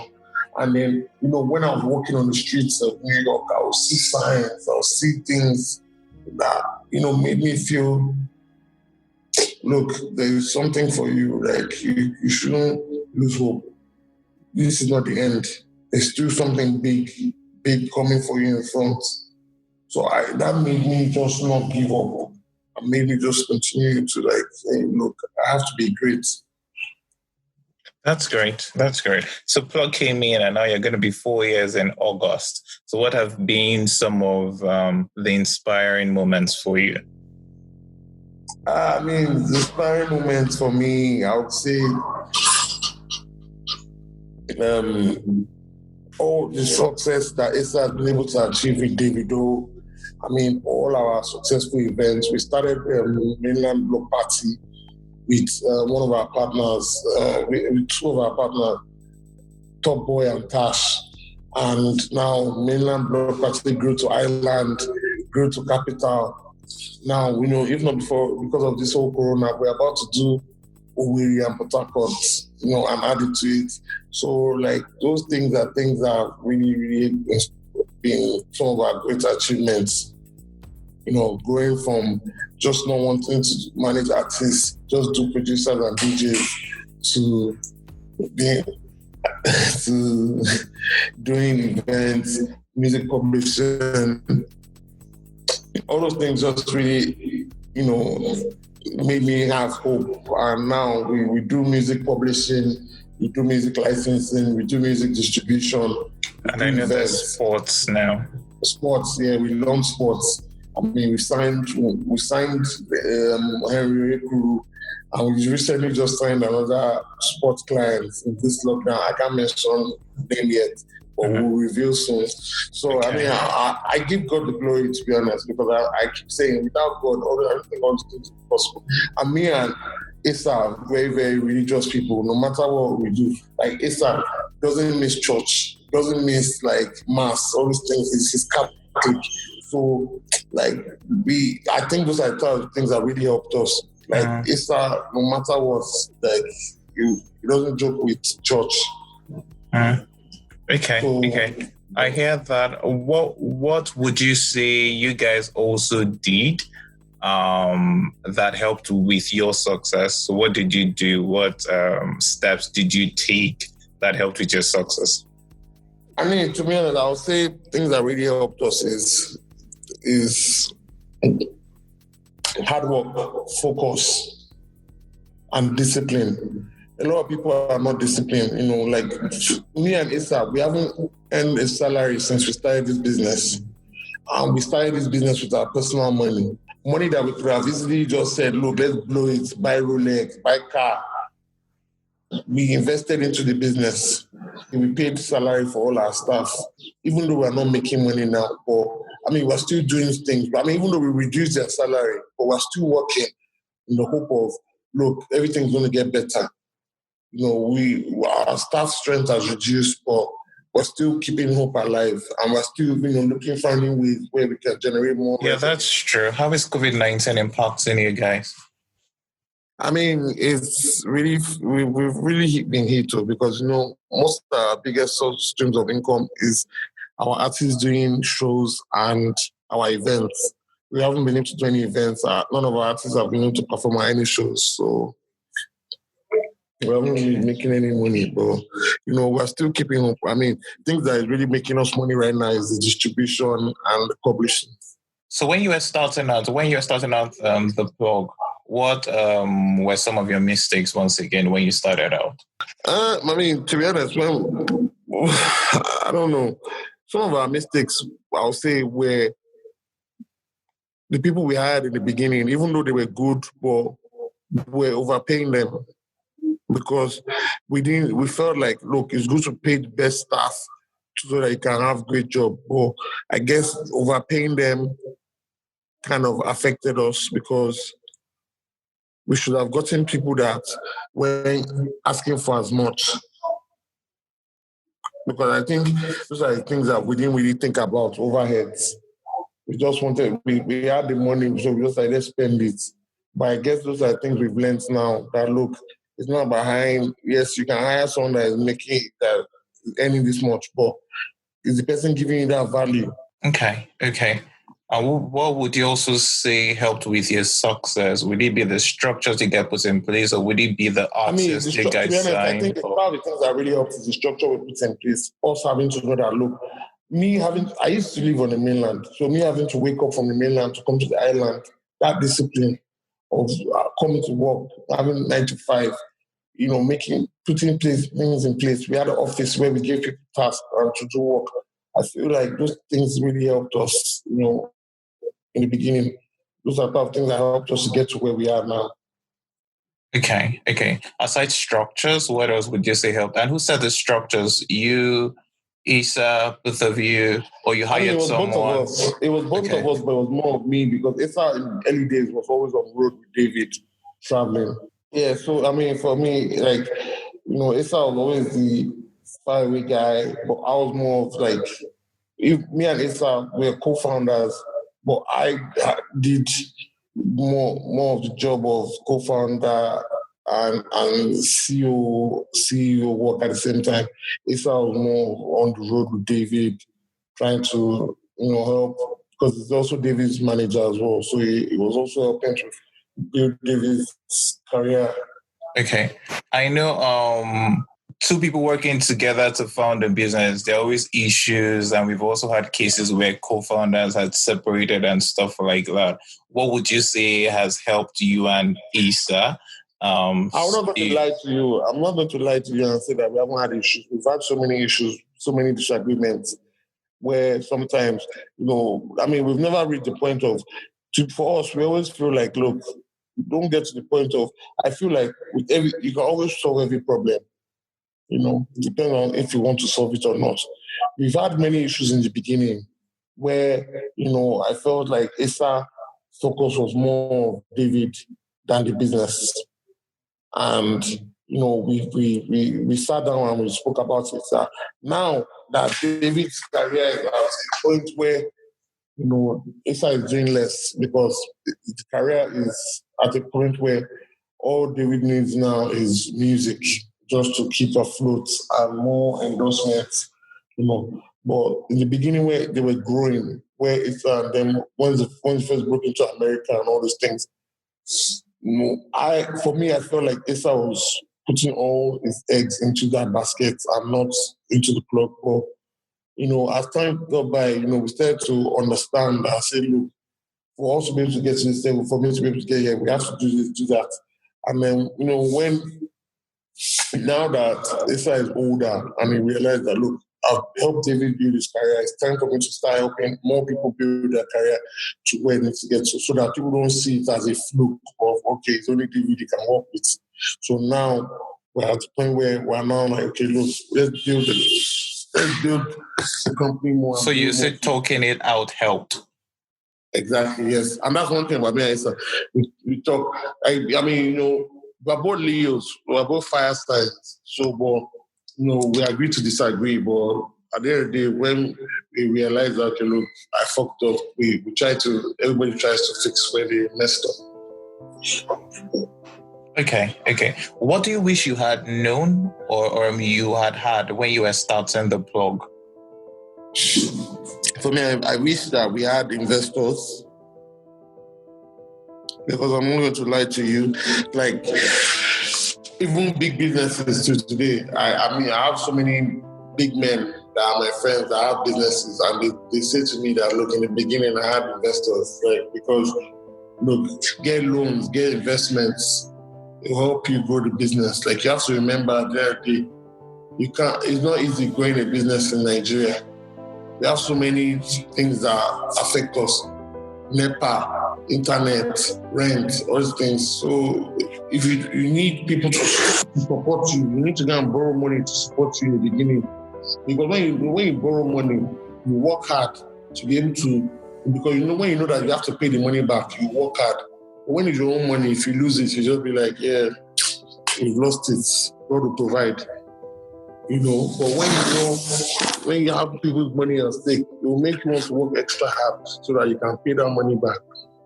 And then, when I was walking on the streets of New York, I would see signs, I would see things that, made me feel, look, there is something for you. You shouldn't lose hope. This is not the end. There's still something big coming for you in front. So that made me just not give up. It made me just continue to say, look, I have to be great. That's great. So plug came in and now you're going to be 4 years in August. So what have been some of the inspiring moments for you? The inspiring moments for me, I would say, all the success that Issa has been able to achieve with Davido. All our successful events. We started Mainland Block Party with one of our partners, with two of our partners, Top Boy and Tash. And now Mainland Block Party grew to Island, grew to Capital. Now, if not before, because of this whole corona, we're about to do Owerri and Port Harcourt, and added to it. So, those things are things that really, really been some of our great achievements. Going from just not wanting to manage artists, just do producers and DJs, to being to doing events, music publishing. All those things just really, made me have hope. And now we do music publishing, we do music licensing, we do music distribution. And I know there's sports now. Sports, yeah, we launch sports. We signed Henry Ekuru, and we recently just signed another sports client in this lockdown. I can't mention name yet, but we'll reveal soon. So, okay. I give God the glory, to be honest, because I keep saying, without God, everything else is possible. And me and Issa are very, very religious people, no matter what we do. Issa doesn't miss church, doesn't miss mass, all these things. He's Catholic. So, I think those are the things that really helped us. Issa, no matter what, he doesn't joke with church. Okay, okay. I hear that. What would you say you guys also did that helped with your success? So what did you do? What steps did you take that helped with your success? To be honest, I would say things that really helped us is hard work, focus, and discipline. A lot of people are not disciplined. Like me and Issa, we haven't earned a salary since we started this business. And we started this business with our personal money. Money that we could have easily just said, look, let's blow it, buy Rolex, buy car. We invested into the business. We paid salary for all our staff, even though we're not making money now. But we're still doing things. But even though we reduced their salary, but we're still working in the hope of, look, everything's going to get better. Our staff strength has reduced, but we're still keeping hope alive, and we're still, finding ways where we can generate more. Yeah, that's true. How is COVID-19 impacting you guys? It's really, we've really been hit too, because, most of our biggest streams of income is our artists doing shows and our events. We haven't been able to do any events. None of our artists have been able to perform at any shows. So we haven't really making any money, but, we're still keeping up. Things that is really making us money right now is the distribution and the publishing. So when you were starting out the blog, what were some of your mistakes once again when you started out? To be honest, I don't know. Some of our mistakes, I'll say, were the people we hired in the beginning, even though they were good, but we're overpaying them, because we felt like, look, it's good to pay the best staff so that you can have great job. But I guess overpaying them kind of affected us, because we should have gotten people that weren't asking for as much. Because I think those are the things that we didn't really think about, overheads. We just wanted, we had the money, so we just like, let's spend it. But I guess those are things we've learned now, that look, it's not about hiring. Yes, you can hire someone that is earning this much, but is the person giving you that value? Okay. What would you also say helped with your success? Would it be the structures you get put in place, or would it be the artists you guys signed? I think one of the things that really helps is the structure we put in place. Us having to know that, look, I used to live on the mainland, so me having to wake up from the mainland to come to the island, that discipline of coming to work, having 9 to 5, putting things in place. We had an office where we gave people tasks and to do work. I feel like those things really helped us, in the beginning. Those are part of things that helped us to get to where we are now. Okay. Aside structures, what else would you say helped? And who set the structures? You, Issa, both of you, or you hired someone? It was both of us, but it was more of me, because Issa in the early days was always on the road with David, traveling. Yeah, so for me, Issa was always the faraway guy, but I was more of me and Issa were co-founders, but I did more of the job of co-founder and CEO work at the same time. Issa was more on the road with David, trying to help, because he's also David's manager as well. So he was also helping to build David's career. Okay, I know. Two people working together to found a business, there are always issues, and we've also had cases where co-founders had separated and stuff like that. What would you say has helped you and Issa? I'm not going to lie to you. I'm not going to lie to you and say that we haven't had issues. We've had so many issues, so many disagreements, where sometimes, we've never reached the point of, for us, we always feel like, look, don't get to the point of, I feel like you can always solve every problem. Depending on if you want to solve it or not. We've had many issues in the beginning where, I felt like Issa focus was more of David than the business. And, we sat down and we spoke about it. Now that David's career is at a point where, Issa is doing less, because the career is at a point where all David needs now is music, just to keep afloat and more endorsements, But in the beginning, where they were growing, where it's then when he first broke into America and all those things, I felt like Issa was putting all his eggs into that basket and not into the plug. But as time got by, we started to understand and say, look, for us to be able to get to this level, for me to be able to get here, we have to do this, do that. And then, now that Issa is older and he realized that, look, I've helped David build his career, it's time for me to start helping more people build their career to where it needs to get to, so that people don't see it as a fluke of, okay, it's only David he can work with. So now we're at the point where we're now like, okay, look, let's build the company more. So you said talking it out helped. Exactly, yes. And that's one thing about me, Issa. We talk, we're both Leos, we're both fire signs. So, but, we agree to disagree, but at the end of the day, when we realize that, okay, look, I fucked up, everybody tries to fix where they messed up. Okay. What do you wish you had known or you had when you were starting the blog? For me, I wish that we had investors, because I'm not going to lie to you, like, even big businesses to today, I have so many big men that are my friends that have businesses, and they say to me that, look, in the beginning I had investors, like, because, look, get loans, get investments, it will help you grow the business. Like, you have to remember that it's not easy growing a business in Nigeria. We have so many things that affect us. NEPA, internet, rent, all these things. So if you need people to support you, you need to go and borrow money to support you in the beginning. Because when you borrow money, you work hard to be able to, because when you know that you have to pay the money back, you work hard. But when it's your own money, if you lose it, you just be like, yeah, you've lost it. God will provide. But when you have people's money at stake, it will make you want to work extra hard so that you can pay that money back.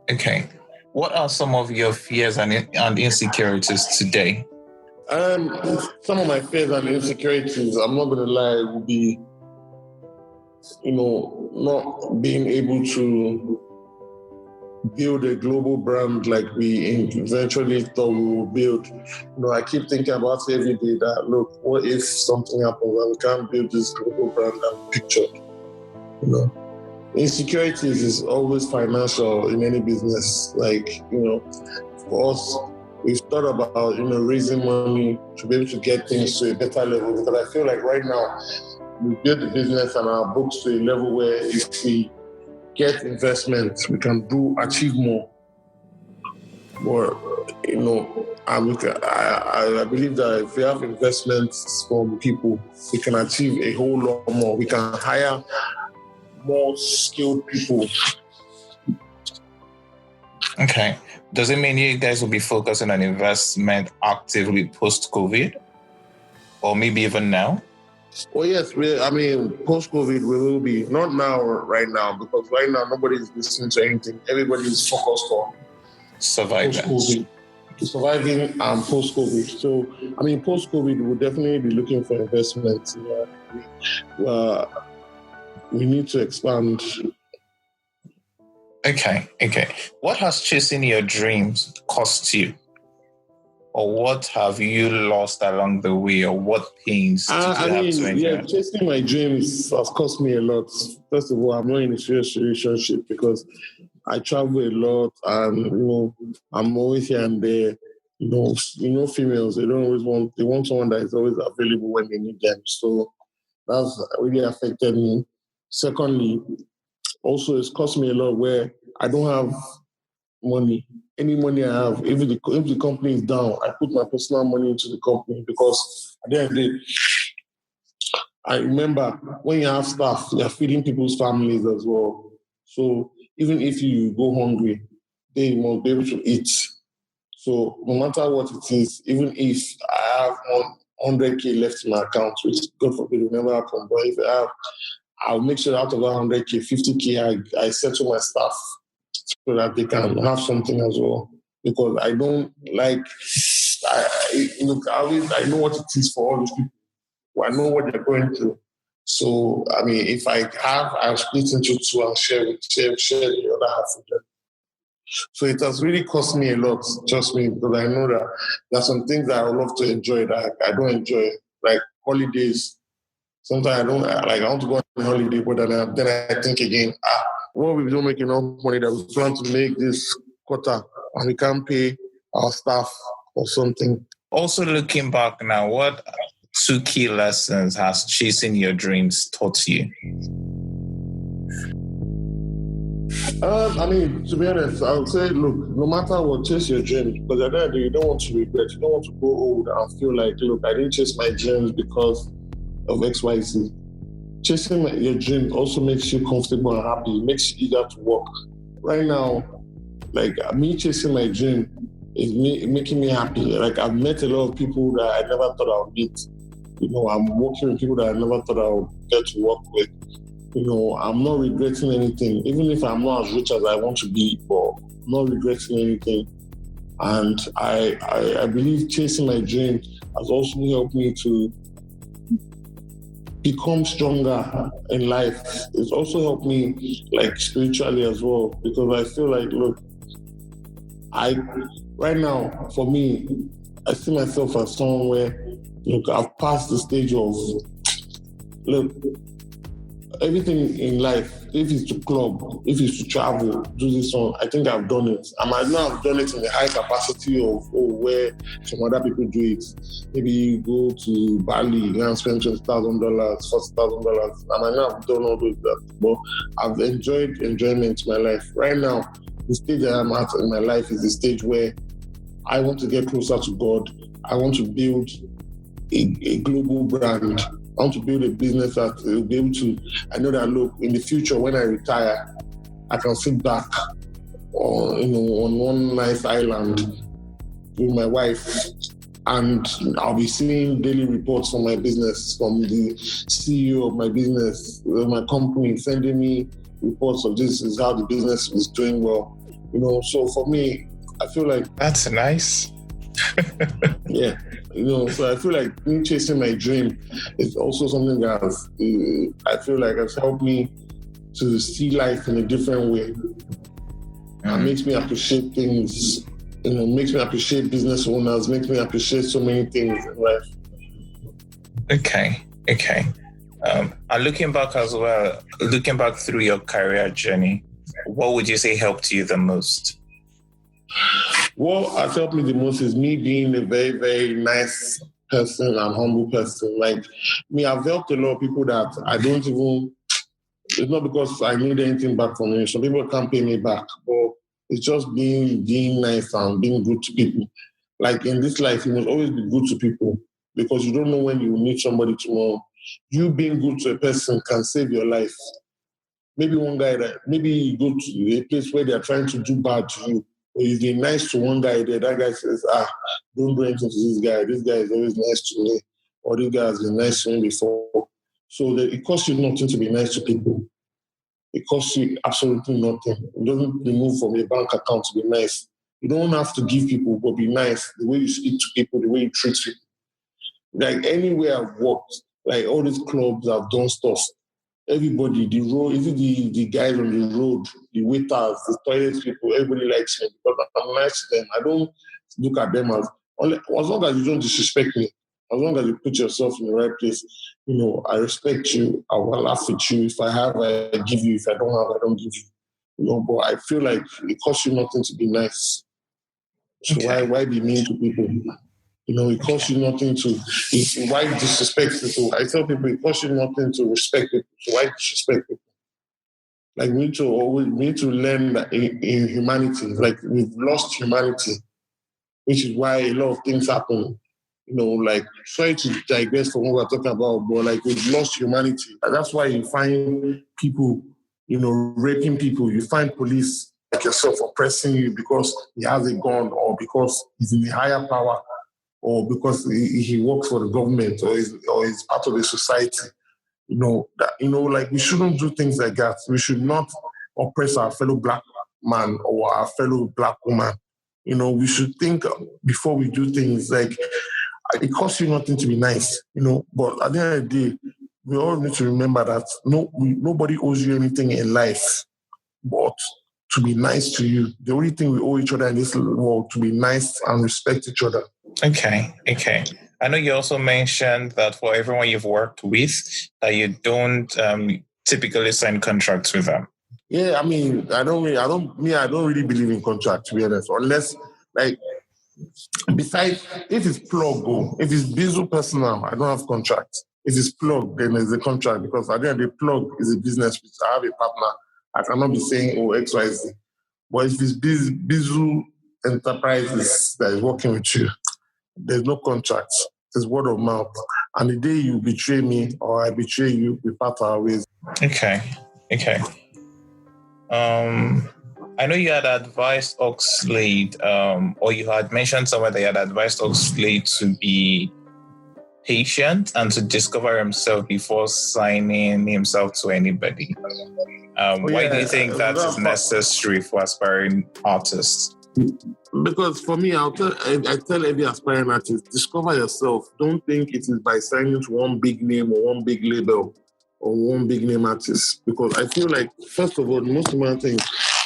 Okay. What are some of your fears and insecurities today? Some of my fears and insecurities, I'm not going to lie, would be, not being able to build a global brand like we eventually thought we would build. I keep thinking about it every day that, look, what if something happens and we can't build this global brand that we pictured? Insecurities is always financial in any business. Like, for us, we've thought about, raising money to be able to get things to a better level, because I feel like right now we built the business and our books to a level where if we get investments, we can achieve more. But, I believe that if we have investments from people, we can achieve a whole lot more. We can hire more skilled people. Okay. Does it mean you guys will be focusing on investment actively post-COVID? Or maybe even now? Oh, yes. Post-COVID, we will be. Not now, right now, because right now, nobody's listening to anything. Everybody is focused on surviving and post-COVID. So, post-COVID, we'll definitely be looking for investments. We need to expand. Okay. What has chasing your dreams cost you? Or what have you lost along the way? Or what pains did you have to endure? Yeah, chasing my dreams has cost me a lot. First of all, I'm not in a serious relationship because I travel a lot and, I'm always here and there. Females, they want someone that is always available when they need them. So that's really affected me. Secondly, also it's cost me a lot where I don't have money. Any money I have, if the company is down, I put my personal money into the company, because at the end of the day, I remember when you have staff, you're feeding people's families as well. So even if you go hungry, they must be able to eat. So no matter what it is, even if I have 100K left in my account, which God forbid will never happen, but if I have, I'll make sure out of that 100K, 50K, I settle my staff so that they can have something as well. Because I don't like, I know what it is for all these people. I know what they're going through. So, if I have, I'll split into two and share the other half with them. So it has really cost me a lot, trust me, because I know that there are some things that I would love to enjoy that I don't enjoy, like holidays. Sometimes I want to go on a holiday, but then I think again, Well, we don't make enough money that we plan to make this quarter and we can't pay our staff or something. Also, looking back now, what 2 key lessons has chasing your dreams taught you? To be honest, I would say, look, no matter what, chase your dreams, because at the end of the day, you don't want to regret. You don't want to go old and feel like, look, I didn't chase my dreams because of XYZ. Chasing your dreams also makes you comfortable and happy. It makes you eager to work. Right now, like me chasing my dream is making me happy. Like I've met a lot of people that I never thought I would meet. I'm working with people that I never thought I would get to work with. I'm not regretting anything, even if I'm not as rich as I want to be, but I'm not regretting anything. And I believe chasing my dream has also helped me to become stronger in life. It's also helped me like spiritually as well, because I feel like, look, right now, for me, I see myself as someone where, look, I've passed the stage of, look, everything in life, if it's to club, if it's to travel, do this one, I think I've done it. I might not have done it in the high capacity of where some other people do it. Maybe you go to Bali and spend $20,000, $40,000. I might not have done all those that, but I've enjoyed enjoyment in my life. Right now, the stage I am at in my life is the stage where I want to get closer to God. I want to build a global brand. I want to build a business that will be able to, I know that, look, in the future, when I retire, I can sit back on one nice island with my wife, and I'll be seeing daily reports from my business, from the CEO of my business, my company, sending me reports of this is how the business is doing well. So for me, I feel like... That's nice. Yeah. So I feel like me chasing my dream is also something that I feel like has helped me to see life in a different way. And makes me appreciate things, makes me appreciate business owners, makes me appreciate so many things in life. Okay. And looking back as well, looking back through your career journey, what would you say helped you the most? What has helped me the most is me being a very, very nice person and humble person. Like me, I've helped a lot of people that I don't even, it's not because I need anything back from me. Some people can't pay me back, but it's just being nice and being good to people. Like in this life, you must always be good to people because you don't know when you will meet somebody tomorrow. You being good to a person can save your life. Maybe maybe you go to a place where they're trying to do bad to you. Or you've been nice to one guy there, that guy says, don't do anything to this guy. This guy is always nice to me. Or this guy has been nice to me before. So it costs you nothing to be nice to people. It costs you absolutely nothing. It doesn't remove from your bank account to be nice. You don't have to give people, but be nice. The way you speak to people, the way you treat people. Like anywhere I've worked, like all these clubs I've done stuff. Everybody, the road, is it the guys on the road, the waiters, the toilet people, everybody likes me because I'm nice to them. I don't look at them as long as you don't disrespect me, as long as you put yourself in the right place, I respect you, I will laugh with you. If I have, I give you. If I don't have, I don't give you. But I feel like it costs you nothing to be nice. So why be mean to people? It costs you nothing to... Why disrespect people? I tell people it costs you nothing to respect people. So why disrespect people? Like we need to learn that in humanity. Like we've lost humanity, which is why a lot of things happen. Like sorry to digress from what we're talking about, but like we've lost humanity. And that's why you find people, raping people. You find police like yourself oppressing you because he has a gun or because he's in a higher power, or because he works for the government or is part of the society. Like we shouldn't do things like that. We should not oppress our fellow black man or our fellow black woman. We should think before we do things. Like it costs you nothing to be nice, but at the end of the day, we all need to remember that nobody owes you anything in life but to be nice to you. The only thing we owe each other in this world to be nice and respect each other. Okay. I know you also mentioned that for everyone you've worked with, that you don't typically sign contracts with them. Yeah, I mean, I don't really believe in contract, to be honest, unless like. Besides, if it's plug, if it's Bizzle personal, I don't have contract. If it's plug, then there's a contract because at the end, the plug is a business which I have a partner. I cannot be saying, oh, XYZ. But if it's Bizzle Enterprises that is working with you, there's no contract. It's word of mouth. And the day you betray me or I betray you, we part our ways. Okay. I know you had advised Oxlade, or you had mentioned somewhere that you had advised Oxlade to be patient and to discover himself before signing himself to anybody. Why do you think that is necessary for aspiring artists? Because for me, I tell every aspiring artist, discover yourself. Don't think it is by signing to one big name or one big label or one big name artist. Because I feel like, first of all, the most important thing,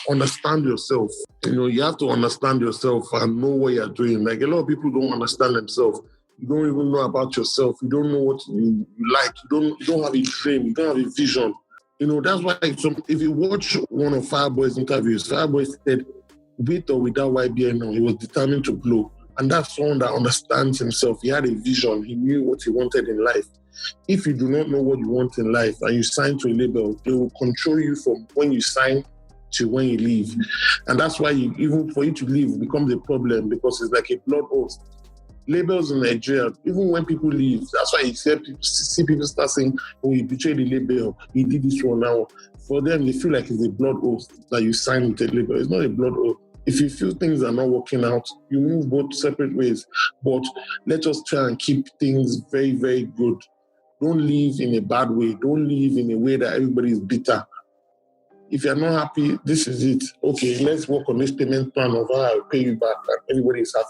understand yourself. You have to understand yourself and know what you're doing. Like a lot of people don't understand themselves. You don't even know about yourself. You don't know what you like. You don't have a dream. You don't have a vision. That's why if you watch one of Fireboy's interviews, Fireboy said, with or without YBN, he was determined to blow. And that's someone that understands himself. He had a vision. He knew what he wanted in life. If you do not know what you want in life and you sign to a label, they will control you from when you sign to when you leave. And that's why even for you to leave becomes a problem because it's like a blood oath. Labels in Nigeria, even when people leave, that's why you see people start saying, oh, he betrayed the label, he did this one now. For them, they feel like it's a blood oath that you sign with a label. It's not a blood oath. If you feel things are not working out, you move both separate ways. But let us try and keep things very, very good. Don't leave in a bad way. Don't leave in a way that everybody is bitter. If you're not happy, this is it. Okay, let's work on this payment plan of how I'll pay you back and everybody is happy.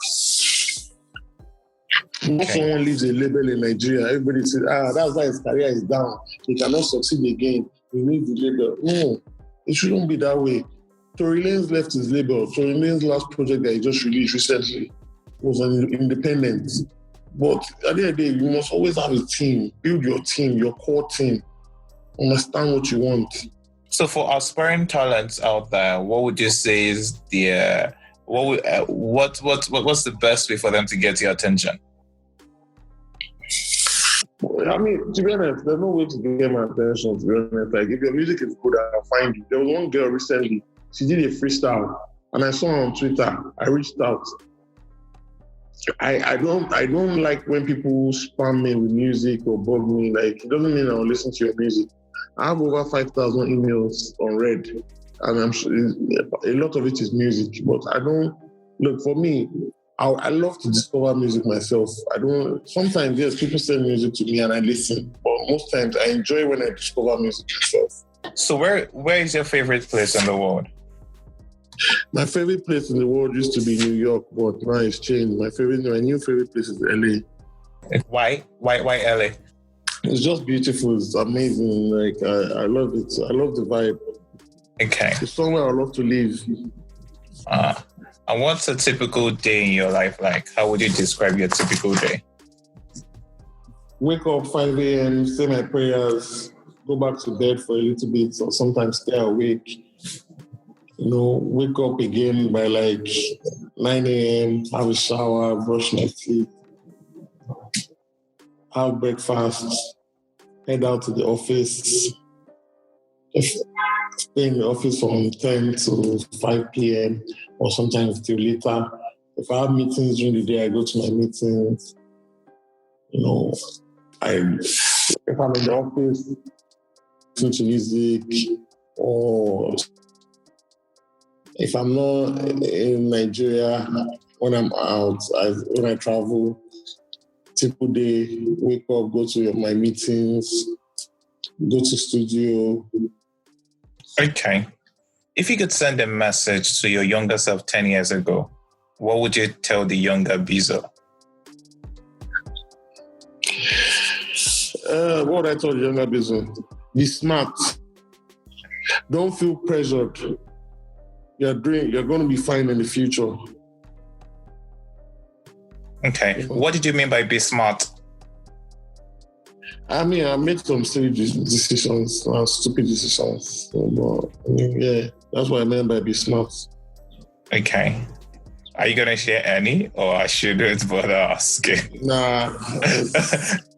Not someone leaves a label in Nigeria, everybody says, that's why his career is down. He cannot succeed again. He needs the label. No, it shouldn't be that way. Tory Lanez left his label. Tory Lanez's last project that he just released recently was an independent. But at the end of the day, you must always have a team. Build your team, your core team. Understand what you want. So for aspiring talents out there, what would you say is what's the best way for them to get your attention? I mean, to be honest, there's no way to get my attention, to be honest. Like, if your music is good, I'll find you. There was one girl recently, she did a freestyle, and I saw her on Twitter. I reached out. I don't like when people spam me with music or bug me. Like, it doesn't mean I'll listen to your music. I have over 5,000 emails on read, and I'm sure a lot of it is music. But I don't look for me. I love to discover music myself. Sometimes, yes, people send music to me and I listen, but most times I enjoy when I discover music myself. So where is your favorite place in the world? My favorite place in the world used to be New York, but now it's changed. My new favorite place is LA. Why LA? It's just beautiful. It's amazing. Like, I love it. I love the vibe. Okay. It's somewhere I love to live. And what's a typical day in your life like? How would you describe your typical day? Wake up 5 a.m., say my prayers, go back to bed for a little bit, or sometimes stay awake. Wake up again by like 9 a.m., have a shower, brush my teeth, have breakfast, head out to the office, stay in the office from 10 to 5 p.m. or sometimes till later. If I have meetings during the day, I go to my meetings. If I'm in the office, listen to music, or if I'm not in Nigeria, when I'm out, when I travel, typical day, wake up, go to my meetings, go to studio. Okay. If you could send a message to your younger self 10 years ago, what would you tell the younger Bizzle? What would I tell the younger Bizzle? Be smart. Don't feel pressured. You're going to be fine in the future. Okay. What did you mean by be smart? I mean, I made some silly decisions, stupid decisions. So, but, I mean, yeah, that's what I meant by be smart. Okay. Are you going to share any, or I shouldn't bother asking? Nah,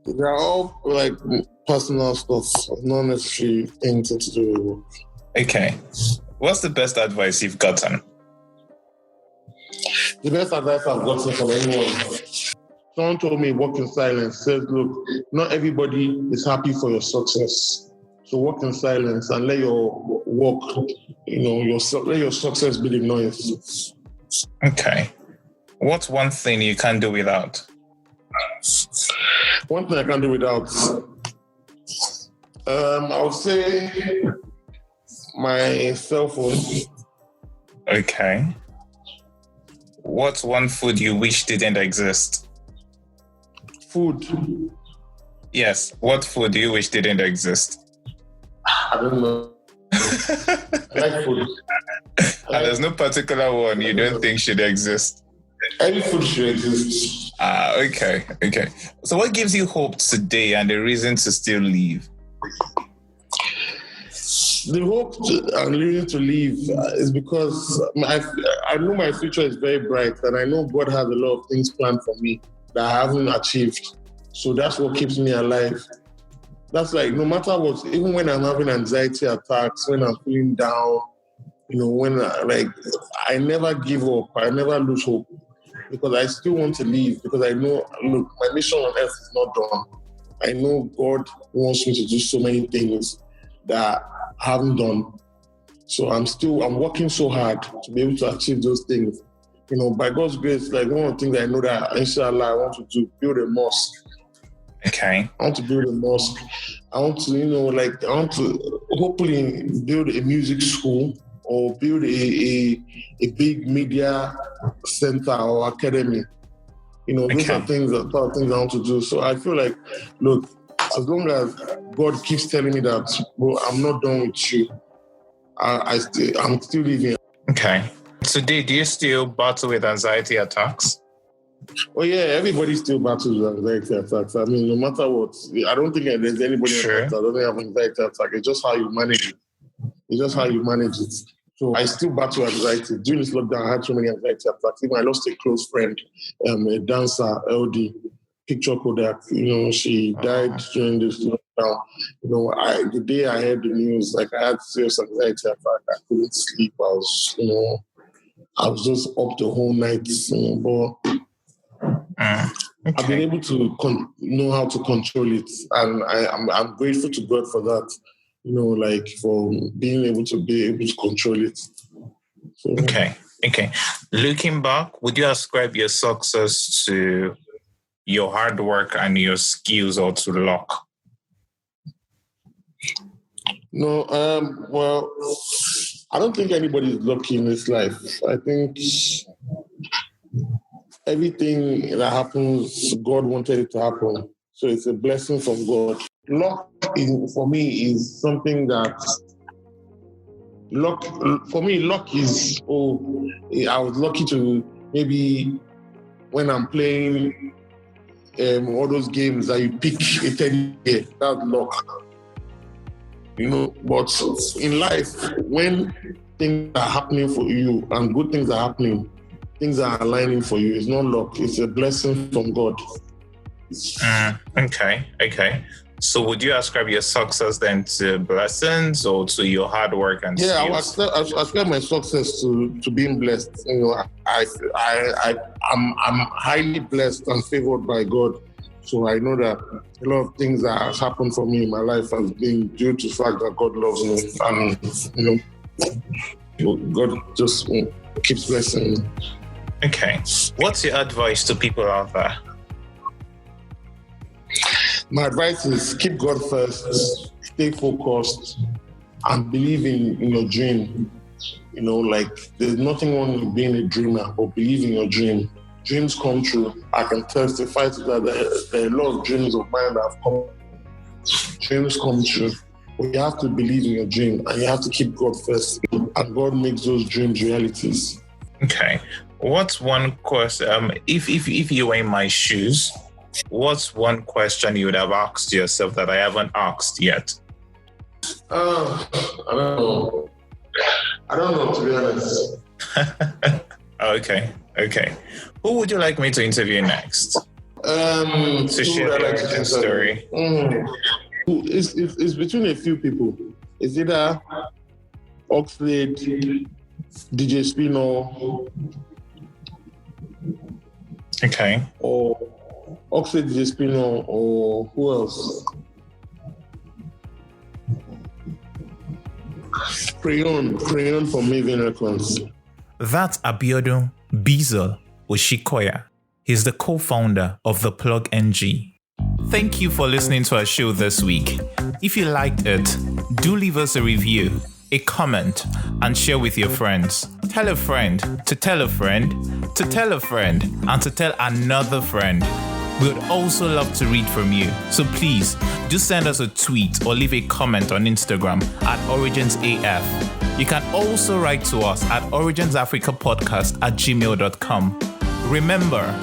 they're all like personal stuff, not necessarily anything to do with work. Okay. What's the best advice you've gotten? The best advice I've gotten from anyone. Someone told me, work in silence. Says, look, not everybody is happy for your success. So work in silence and let your work, let your success be the noise. Okay. What's one thing you can't do without? One thing I can't do without, I would say my cell phone. Okay. What's one food you wish didn't exist? Food. Yes. What food do you wish didn't exist? I don't know. I like food. And there's no particular one you don't think should exist? Any food should exist. Okay. So what gives you hope today and the reason to still live? The hope and reason to live is because I know my future is very bright and I know God has a lot of things planned for me that I haven't achieved. So that's what keeps me alive. That's like, no matter what, even when I'm having anxiety attacks, when I'm feeling down, when I never give up, I never lose hope because I still want to live because I know, look, my mission on earth is not done. I know God wants me to do so many things that I haven't done. So I'm working so hard to be able to achieve those things. By God's grace, like one of the things I know that inshallah I want to do, build a mosque. Okay. I want to build a mosque. I want to hopefully build a music school or build a big media center or academy. Those are things I want to do. So I feel like, look, as long as God keeps telling me that, bro, I'm not done with you, I'm still living. Okay. Today, do you still battle with anxiety attacks? Oh yeah, everybody still battles with anxiety attacks. I mean, no matter what, I don't think there's anybody that doesn't have anxiety attack. It's just how you manage it. So I still battle anxiety. During this lockdown, I had so many anxiety attacks. Even I lost a close friend, a dancer, LD, Picture Kodak. She died during this lockdown. The day I heard the news, like I had serious anxiety attack. I couldn't sleep. I was just up the whole night. But I've been able to know how to control it, and I'm grateful to God for that. For being able to control it. So, Okay. Looking back, would you ascribe your success to your hard work and your skills or to luck? No, well, I don't think anybody is lucky in this life. I think everything that happens, God wanted it to happen. So it's a blessing from God. Luck, for me, is something that... Luck is, I was lucky to maybe when I'm playing all those games that you pick a teddy bear, that's luck. But in life, when things are happening for you and good things are happening, things are aligning for you, it's not luck, it's a blessing from God. Okay. So would you ascribe your success then to blessings or to your hard work and skills? I ascribe my success to being blessed. I'm highly blessed and favored by God. So I know that a lot of things that have happened for me in my life has been due to the fact that God loves me, and God just keeps blessing me. Okay. What's your advice to people out there? My advice is keep God first, stay focused, and believe in your dream. There's nothing wrong with being a dreamer, but believe in your dream. Dreams come true. I can testify to that. There are a lot of dreams of mine that have come. Dreams come true. But you have to believe in your dream, and you have to keep God first. And God makes those dreams realities. Okay. What's one question? If you were in my shoes, What's one question you would have asked yourself that I haven't asked yet? I don't know, to be honest. Okay. Who would you like me to interview next? To share the origin story. It's between a few people. It's either Oxlade, DJ Spino. Okay. Or Oxlade, DJ Spino, or who else? Crayon from Mavin Records. That's Abiodun Bizzle Osikoya. He's the co-founder of The Plug NG. Thank you for listening to our show this week. If you liked it, do leave us a review, a comment, and share with your friends. Tell a friend to tell a friend to tell a friend and to tell another friend. We would also love to read from you, so please do send us a tweet or leave a comment on Instagram at OriginsAF. You can also write to us at originsafricapodcast@gmail.com. Remember,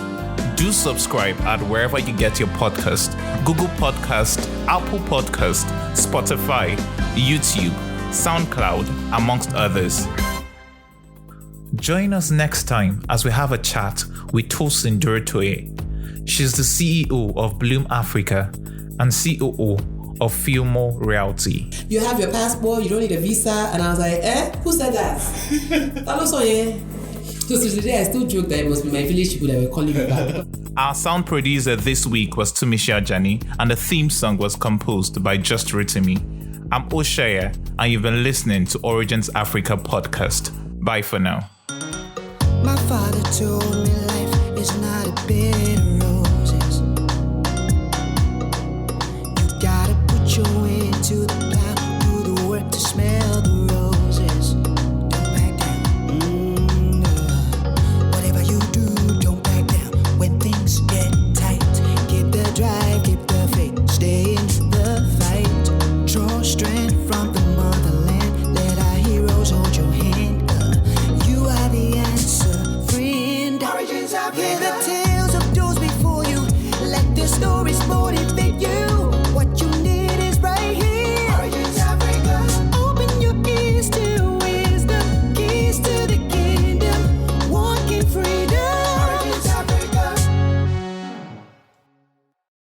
do subscribe at wherever you get your podcast: Google Podcast, Apple Podcast, Spotify, YouTube, SoundCloud, amongst others. Join us next time as we have a chat with Tosin Duritoye. She's the CEO of Bloom Africa and COO of Filmo Realty. You have your passport, you don't need a visa, and I was like, who said that? That was so, yeah. So today I still joke that it must be my village people that were calling me back. Our sound producer this week was Tumisha Jani, and the theme song was composed by Just Ritimi. I'm Oshaya, and you've been listening to Origins Africa podcast. Bye for now. My father told me life is not a bed of roses. You gotta put your way into the plow, do the work to smell the roses. Don't back down. Whatever you do, don't back down. When things get tight, keep the drive, keep the faith, stay in the fight. Draw strength from the motherland, let our heroes hold your hand. You are the answer, friend. Origins, I've heard the tales of those before you. Let their stories motivate.